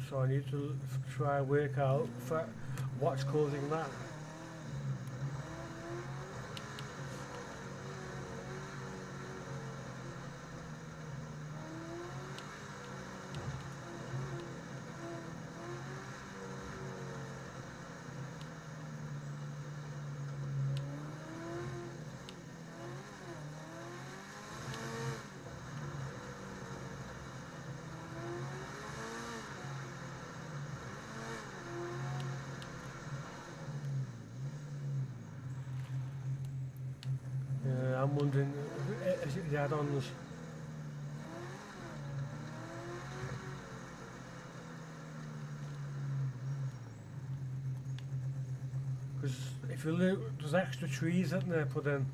[SPEAKER 1] So I need to try and work out what's causing that. I'm wondering, is it the add-ons? Because if you look, there's extra trees in there put in.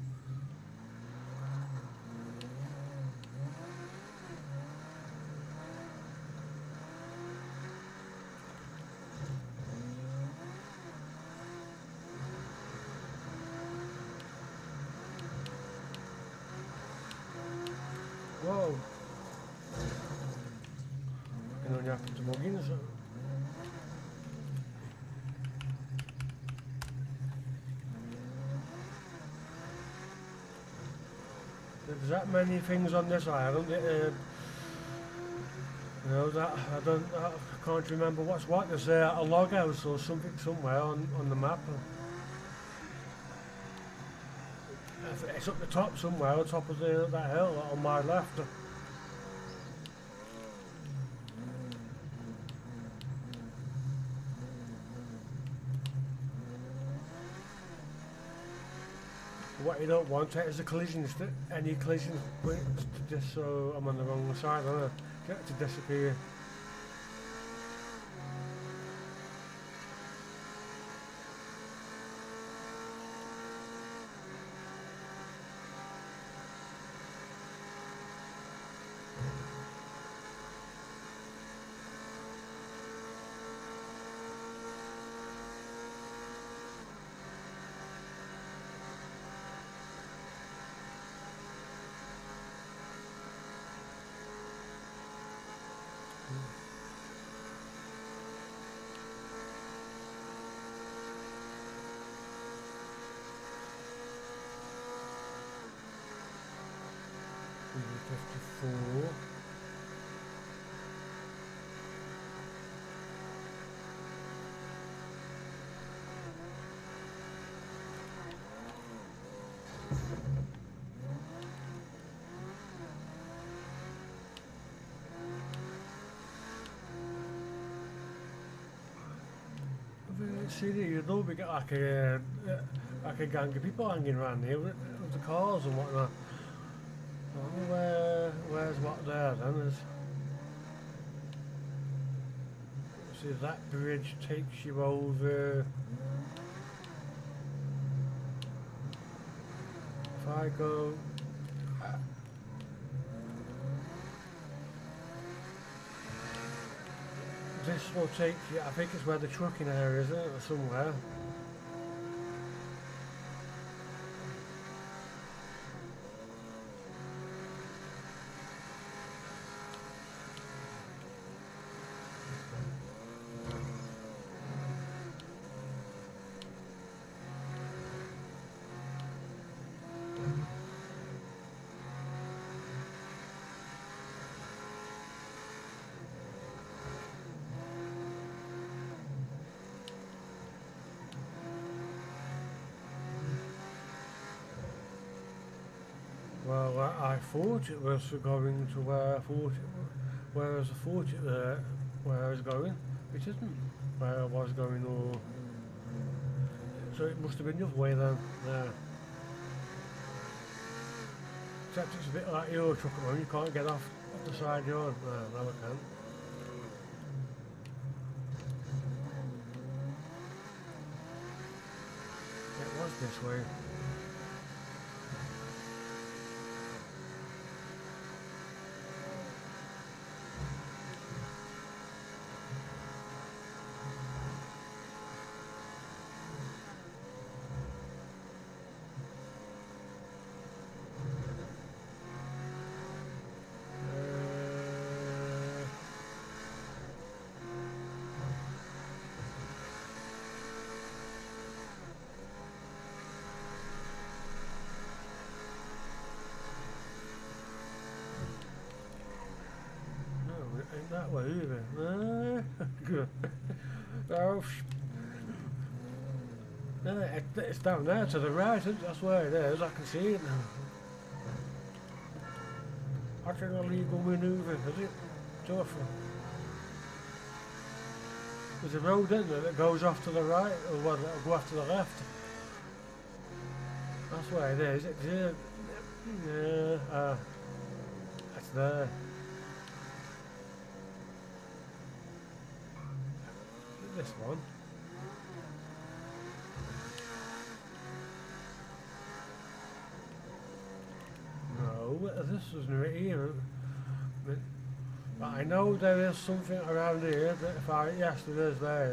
[SPEAKER 1] Whoa! I can only happen to muggins. There's that many things on this island. You know that I can't remember what's what. There's a log house or something somewhere on the map. It's up the top somewhere, on top of that hill on my left. What you don't want is a collision, any collision points, just so I'm on the wrong side, I don't know, get it to disappear. QB54. See, you know, we got like a gang of people hanging around here with the cars and whatnot. I don't know where's what there then. See, that bridge takes you over. If I go. This will take you, I think it's where the trucking area is, isn't it, or somewhere. Well, I thought it was going to where I thought it was, whereas I thought it where I was going. It isn't where I was going, or so it must have been the other way then. Yeah. Except it's a bit like your truck at home, you can't get off the side yard. No, now I can. It was this way. Ain't that way either. Oh, it's down there to the right, isn't it? That's where it is, I can see it now. That's an illegal manoeuvre, is it? Tough. There's a road, isn't there, that goes off to the right, or what, that'll go off to the left. That's where it is, it's here. Yeah, it's there. This one. No, this isn't right here. But I know there is something around here, but if I, yes there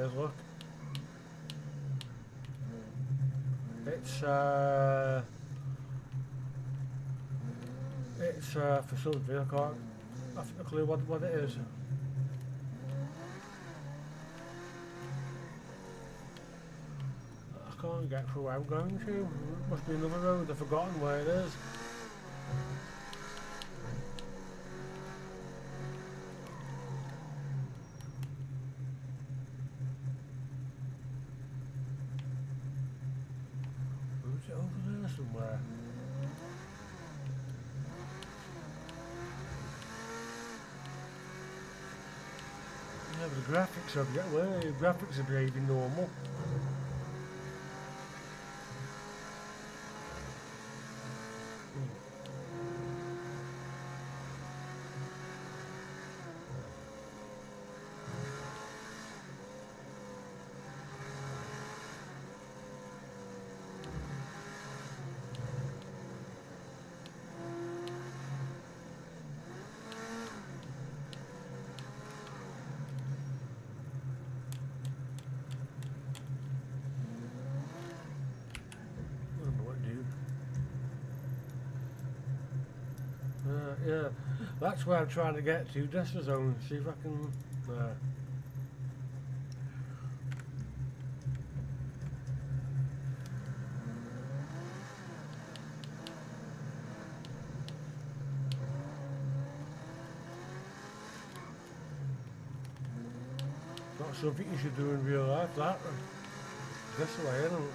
[SPEAKER 1] is, look. It's for something, I can't have a clue what it is. I can't get through where I'm going to. Must be another road, I've forgotten where it is. Is it over there somewhere? Yeah, but the graphics are behaving normal. Yeah, that's where I'm trying to get to, Desert Zone, see if I can, not something you should do in real life, that, this way, isn't it?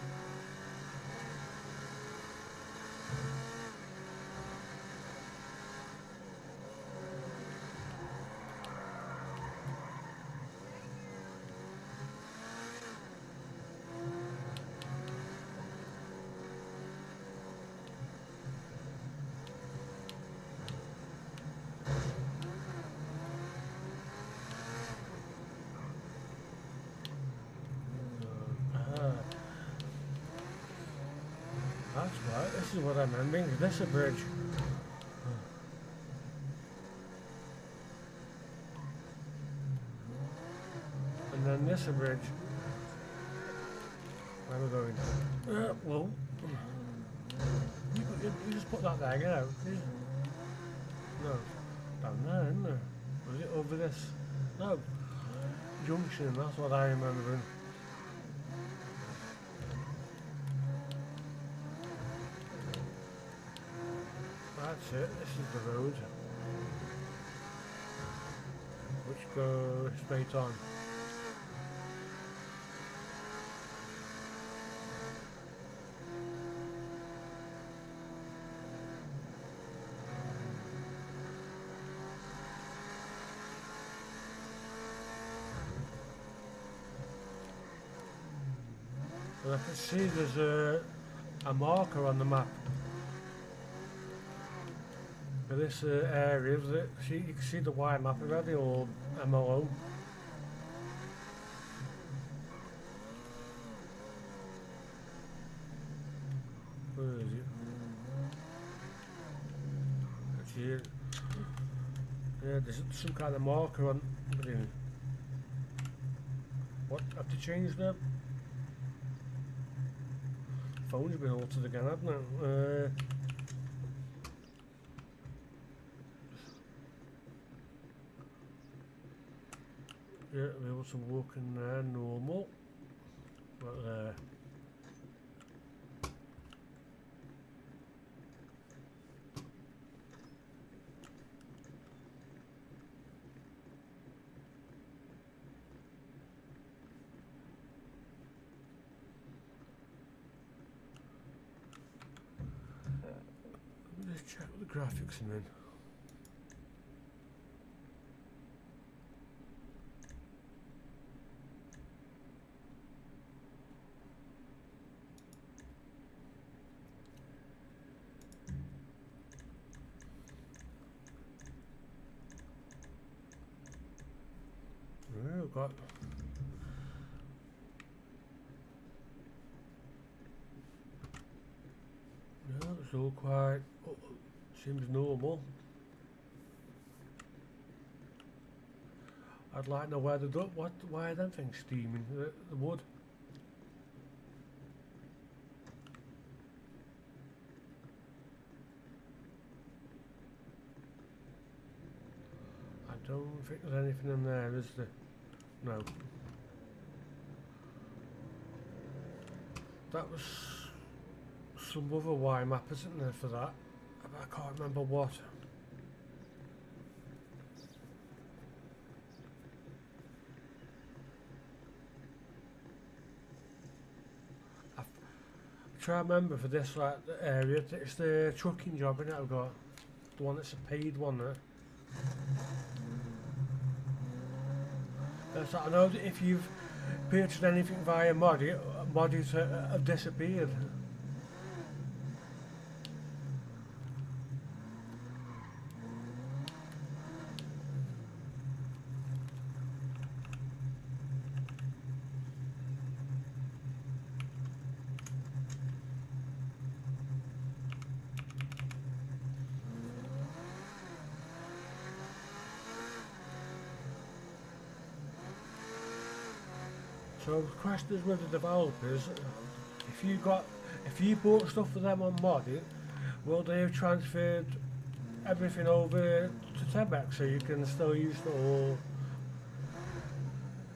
[SPEAKER 1] That's right, this is what I'm remembering, this is a bridge. And then this is a bridge. Where are we going? Well, you just put that there, get out. No, down there, isn't there? Was it over this? No, junction, that's what I remember. That's it, this is the road, which goes straight on. But I can see there's a marker on the map for this area. You can see the Y map already, or MLO. Where is it? It's here. Yeah, there's some kind of marker on. What? Have to change that? Phone's been altered again, hasn't it? Yeah, be able to walk in there normal. But let's check the graphics in then. We've got it's all quite seems normal. I'd like to know why why are them things steaming? The wood. I don't think there's anything in there, is there? No. That was some other Y map, isn't there, for that? I can't remember what. I try to remember for this area. It's the trucking job in it I've got. The one that's a paid one there. So I know that if you've purchased anything via mods have disappeared. So the question is with the developers, if you bought stuff for them on modding, will they have transferred everything over to Tebex so you can still use it, or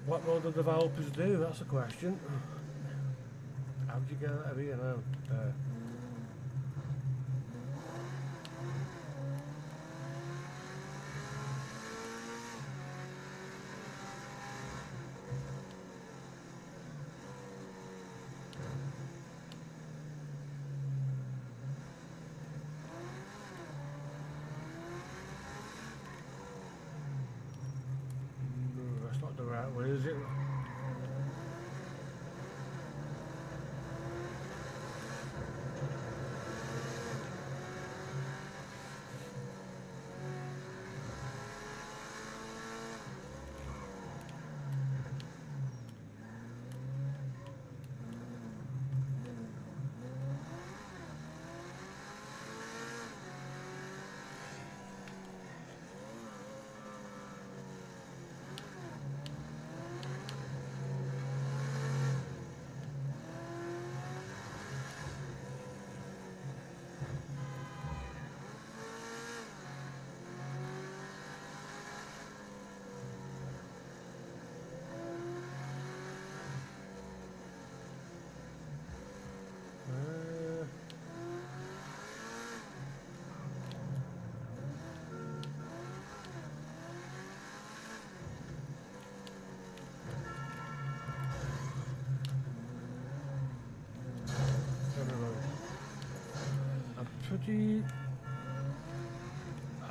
[SPEAKER 1] what will the developers do? That's the question. How do you get that here now? No, that's not the right way, is it?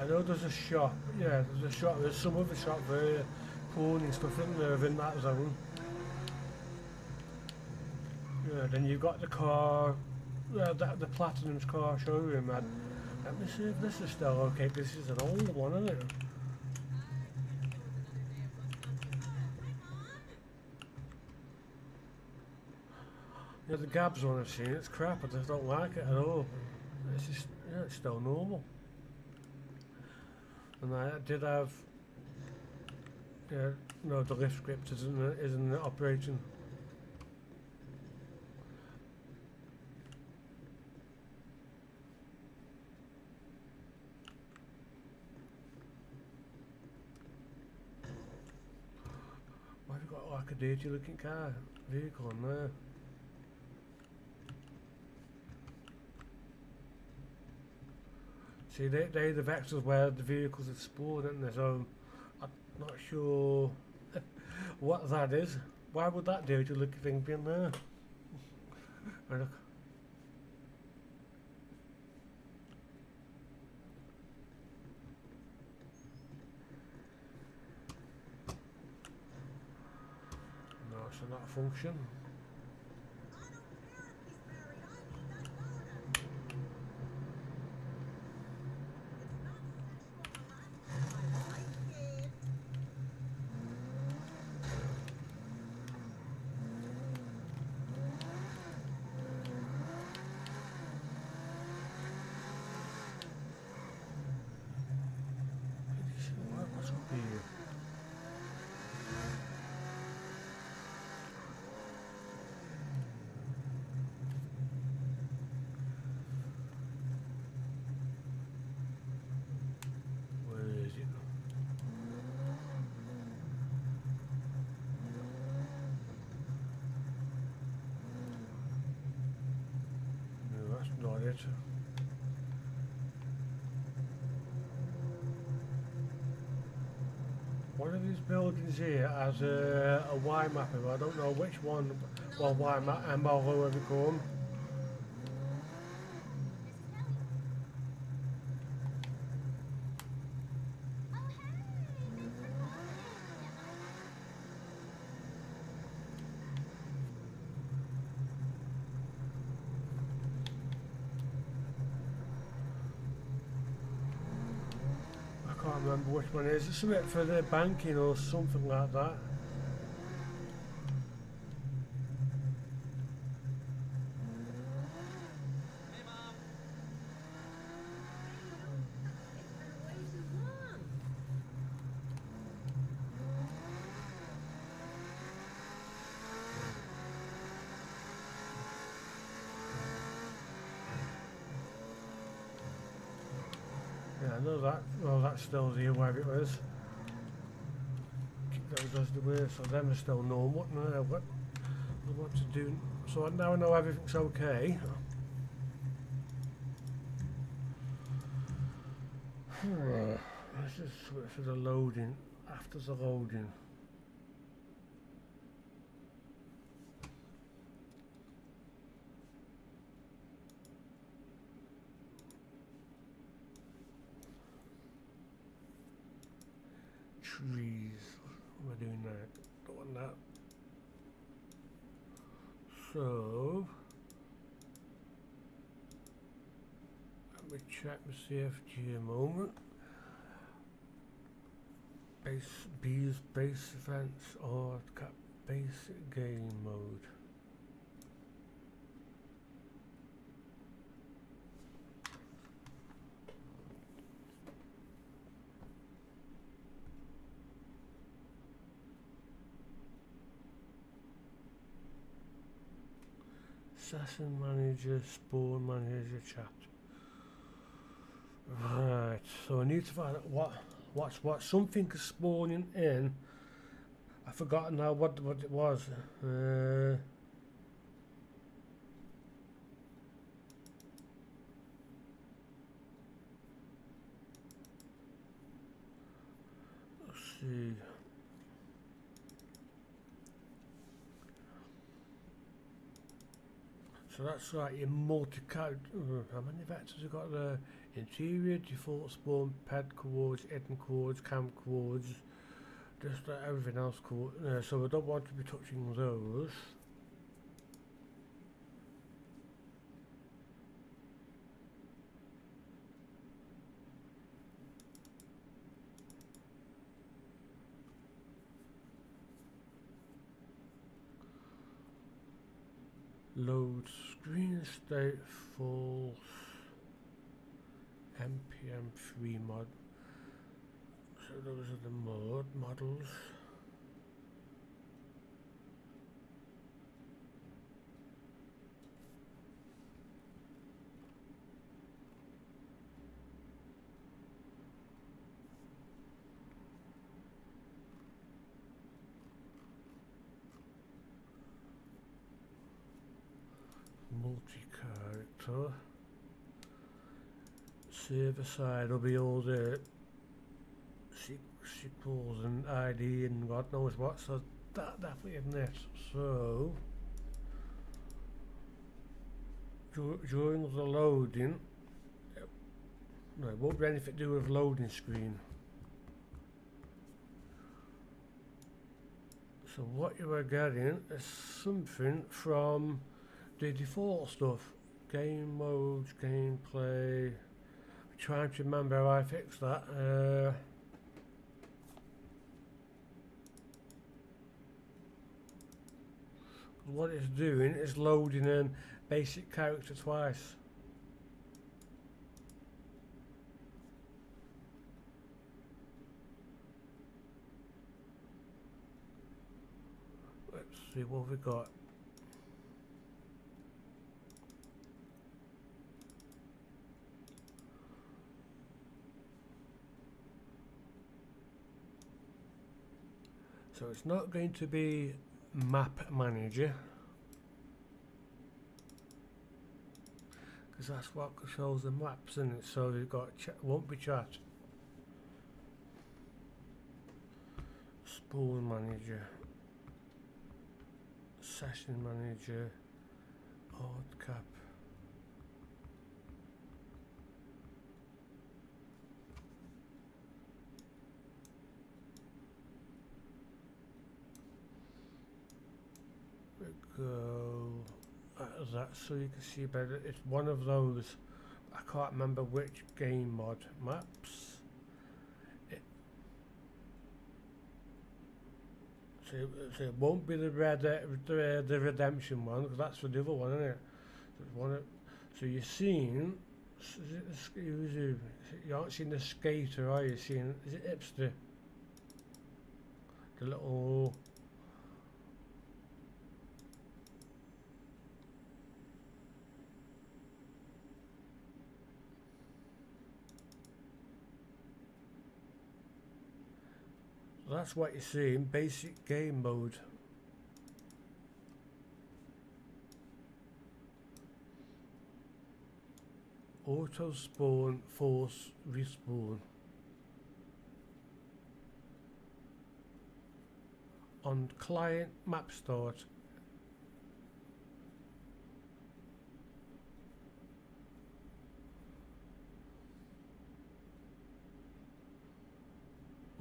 [SPEAKER 1] I know there's a shop, yeah, there's some other shop there, pawning stuff in there within that zone. Then you've got the car, the Platinum's car showroom. And let me see if this is still okay. This is an old one, isn't it? Yeah, the Gabs one I've seen, it's crap. I just don't like it at all. It's just, yeah, it's still normal. And I did have, yeah, no, the lift script isn't operating. Why have you got like a dirty looking vehicle on there? See, they're the vectors where the vehicles are spawned, isn't they? So I'm not sure what that is. Why would that dirty looking thing be in there? Oh, look. No, it's not a function. What's up here? Where is it? No, that's not it. One of these buildings here has a Y mapper, but I don't know which one. Well, Y map and whatever they call them. I can't remember which one it is. It's something for the banking or something like that.
[SPEAKER 3] Hey, Mom.
[SPEAKER 1] Yeah, I know that. Well, that's still there, wherever it was. Keep those as the way, so them are still normal. What to do? So now I know everything's okay. This is for the loading. After the loading. Trees. What am I doing now? Don't want that. So let me check my CFG a moment. Base events or basic game mode. Assassin manager, spawn manager, chat. Right, so I need to find out what something is spawning in. I've forgotten now what it was. Let's see. So that's right, your multi-code. How many vectors have got there? Interior, default spawn, ped coords, hidden coords, cam coords, just everything else coord. So I don't want to be touching those. load screen state full npm3 mod. So those are the models. Multi-character. Server side will be all the SQLs and ID and God knows what, so that definitely isn't it. So during the loading, no, it won't be anything to do with loading screen. So what you are getting is something from the default stuff. Game modes, gameplay. I'm trying to remember how I fixed that. What it's doing is loading in basic character twice. Let's see what we got. So it's not going to be map manager, because that's what shows the maps in it. So we've got won't be chat. Spawn manager, session manager, odd cap. Go that so you can see better. It's one of those. I can't remember which game mod maps. So it won't be the the redemption one, because that's for the other one, isn't it? So, it's one so you're seeing. You aren't seeing the skater, are you? Seeing, is it hipster? The little. That's what you see in basic game mode. Auto spawn, force respawn. On client map start.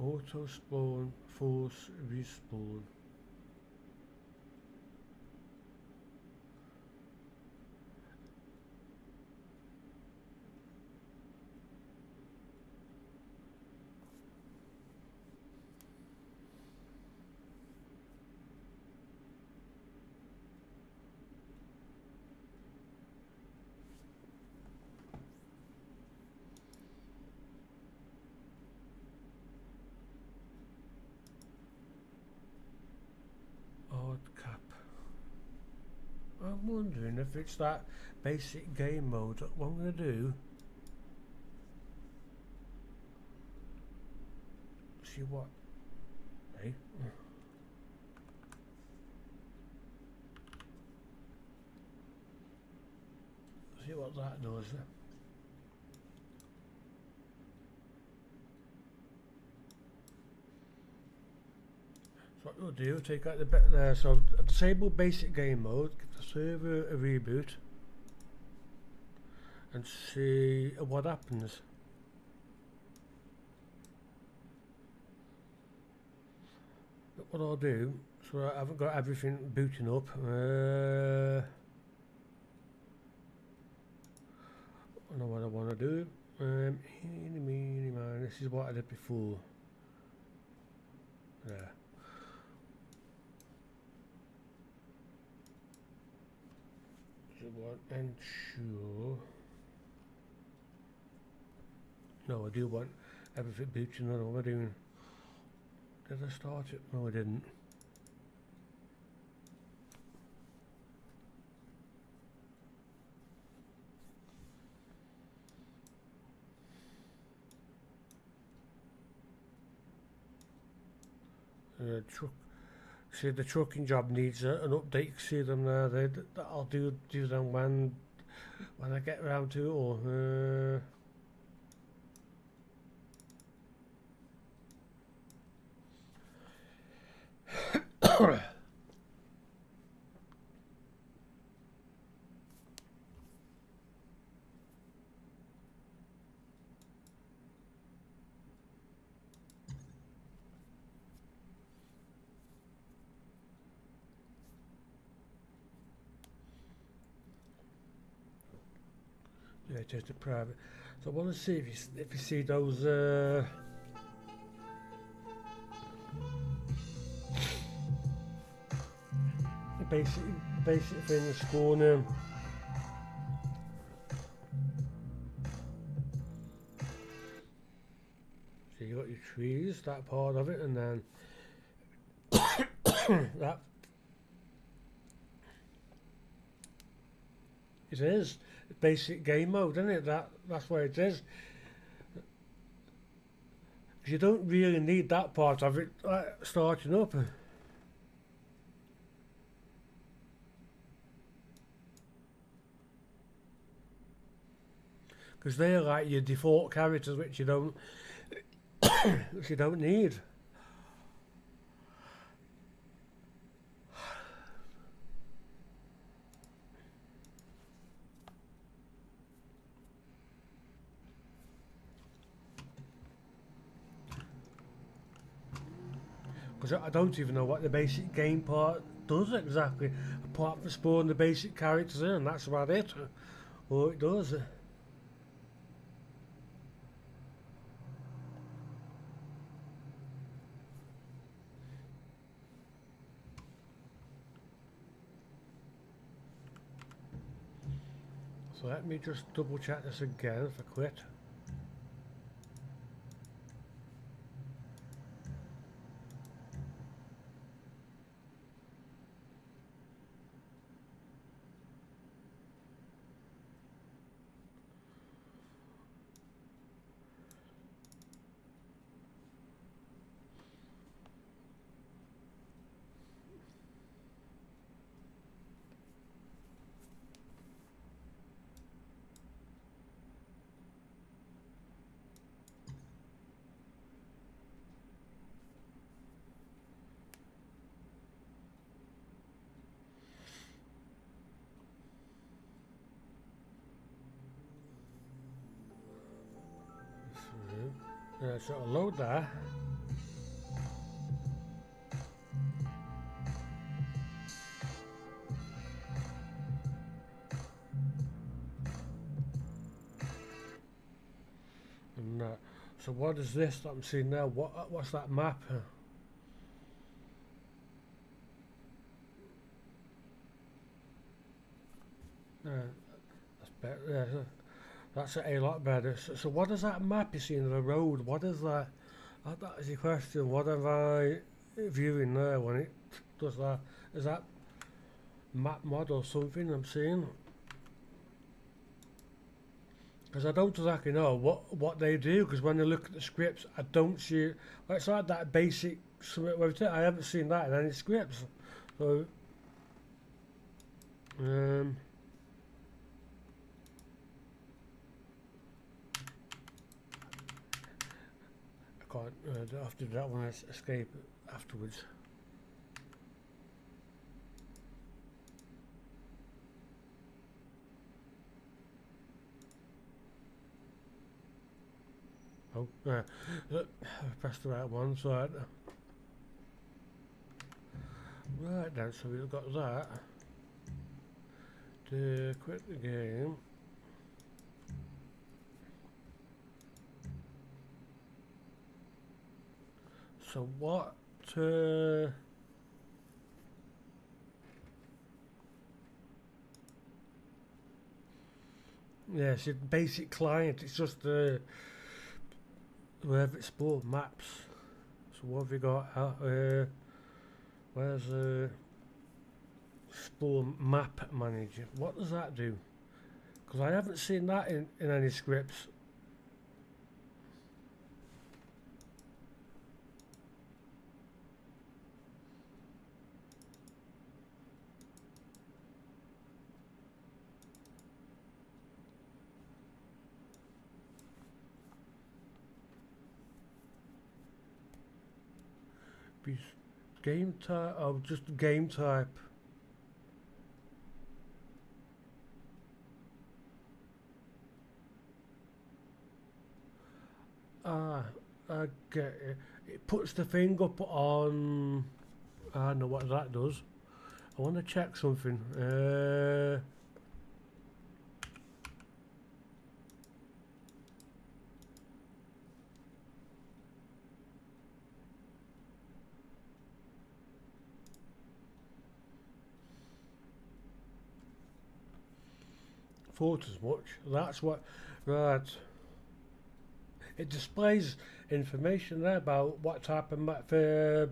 [SPEAKER 1] Auto spawn, force respawn. Cap. I'm wondering if it's that basic game mode. What I'm going to do, see what, hey, see what that does. So what we'll do, take out the bit there, so disable basic game mode, give the server a reboot, and see what happens. But what I'll do, so I haven't got everything booting up, I know what I want to do. This is what I did before. There. want ensure. No, I do want everything booting on. What am I doing? Did I start it? No, I didn't. Truck. See, the trucking job needs an update. See them there. I'll do them when I get around to it. Or yeah, just a private. So I want to see if you see those. Basic things going in. So you got your trees, that part of it, and then that it is basic game mode, isn't it? That's where it is. You don't really need that part of it starting up. Because they're like your default characters, which you don't need. Because I don't even know what the basic game part does exactly, apart from spawn the basic characters in, and that's about it. All it does. So let me just double check this again if I quit. So I'll load that. And so what is this that I'm seeing now? What's that map? That's better. Yeah, that's a lot better. So what is that map you see in the road? What is that? That is the question. What am I viewing there when it does that? Is that map mod or something I'm seeing? Because I don't exactly know what they do, because when I look at the scripts I don't see well, it's like that basic I haven't seen that in any scripts. So I can't I have to do that when I escape afterwards. Oh, I pressed the right one, so right then, so we've got that. To quit the game. So what? Yeah, it's a basic client. It's just wherever it's sport maps. So what have you got? Where's Spore Map Manager? What does that do? Because I haven't seen that in any scripts. Game type, oh, just game type. Ah, I get it. It puts the thing up on. I know what that does. I want to check something. Thought as much. That's what. Right. It displays information there about what type of map for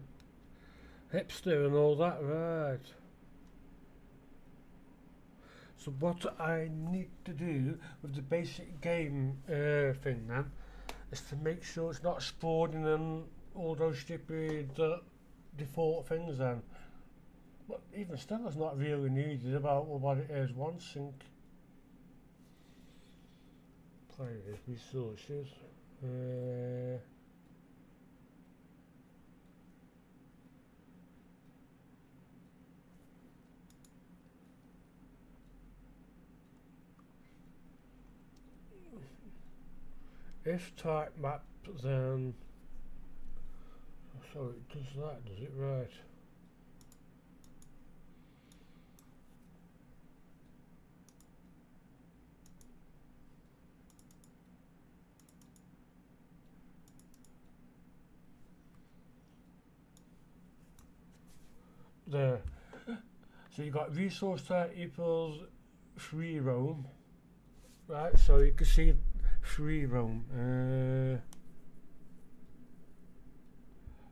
[SPEAKER 1] hipster and all that. Right. So what I need to do with the basic game thing then is to make sure it's not spawning and all those stupid default things then. But even still, it's not really needed about what it is. One sync. Players, resources. If type map, then so it does that, does it? Right. There. So you got resource type equals free roam. Right, so you can see free roam.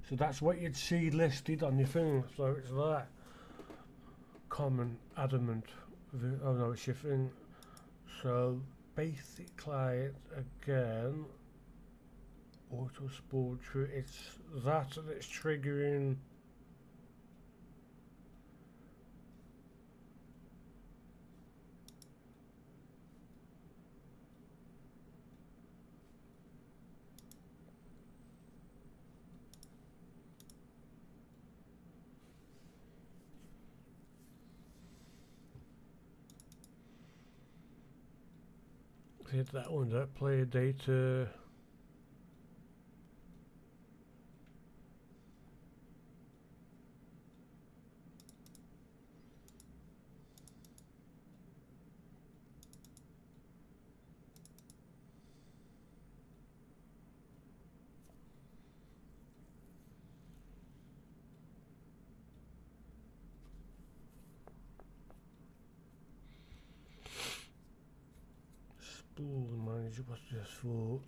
[SPEAKER 1] So that's what you'd see listed on your thing. So it's that common adamant. Oh no, it's your thing. So basic client again. Auto spawn true. It's that that's triggering. Hit that one, that player data. Spool manager, what's this for?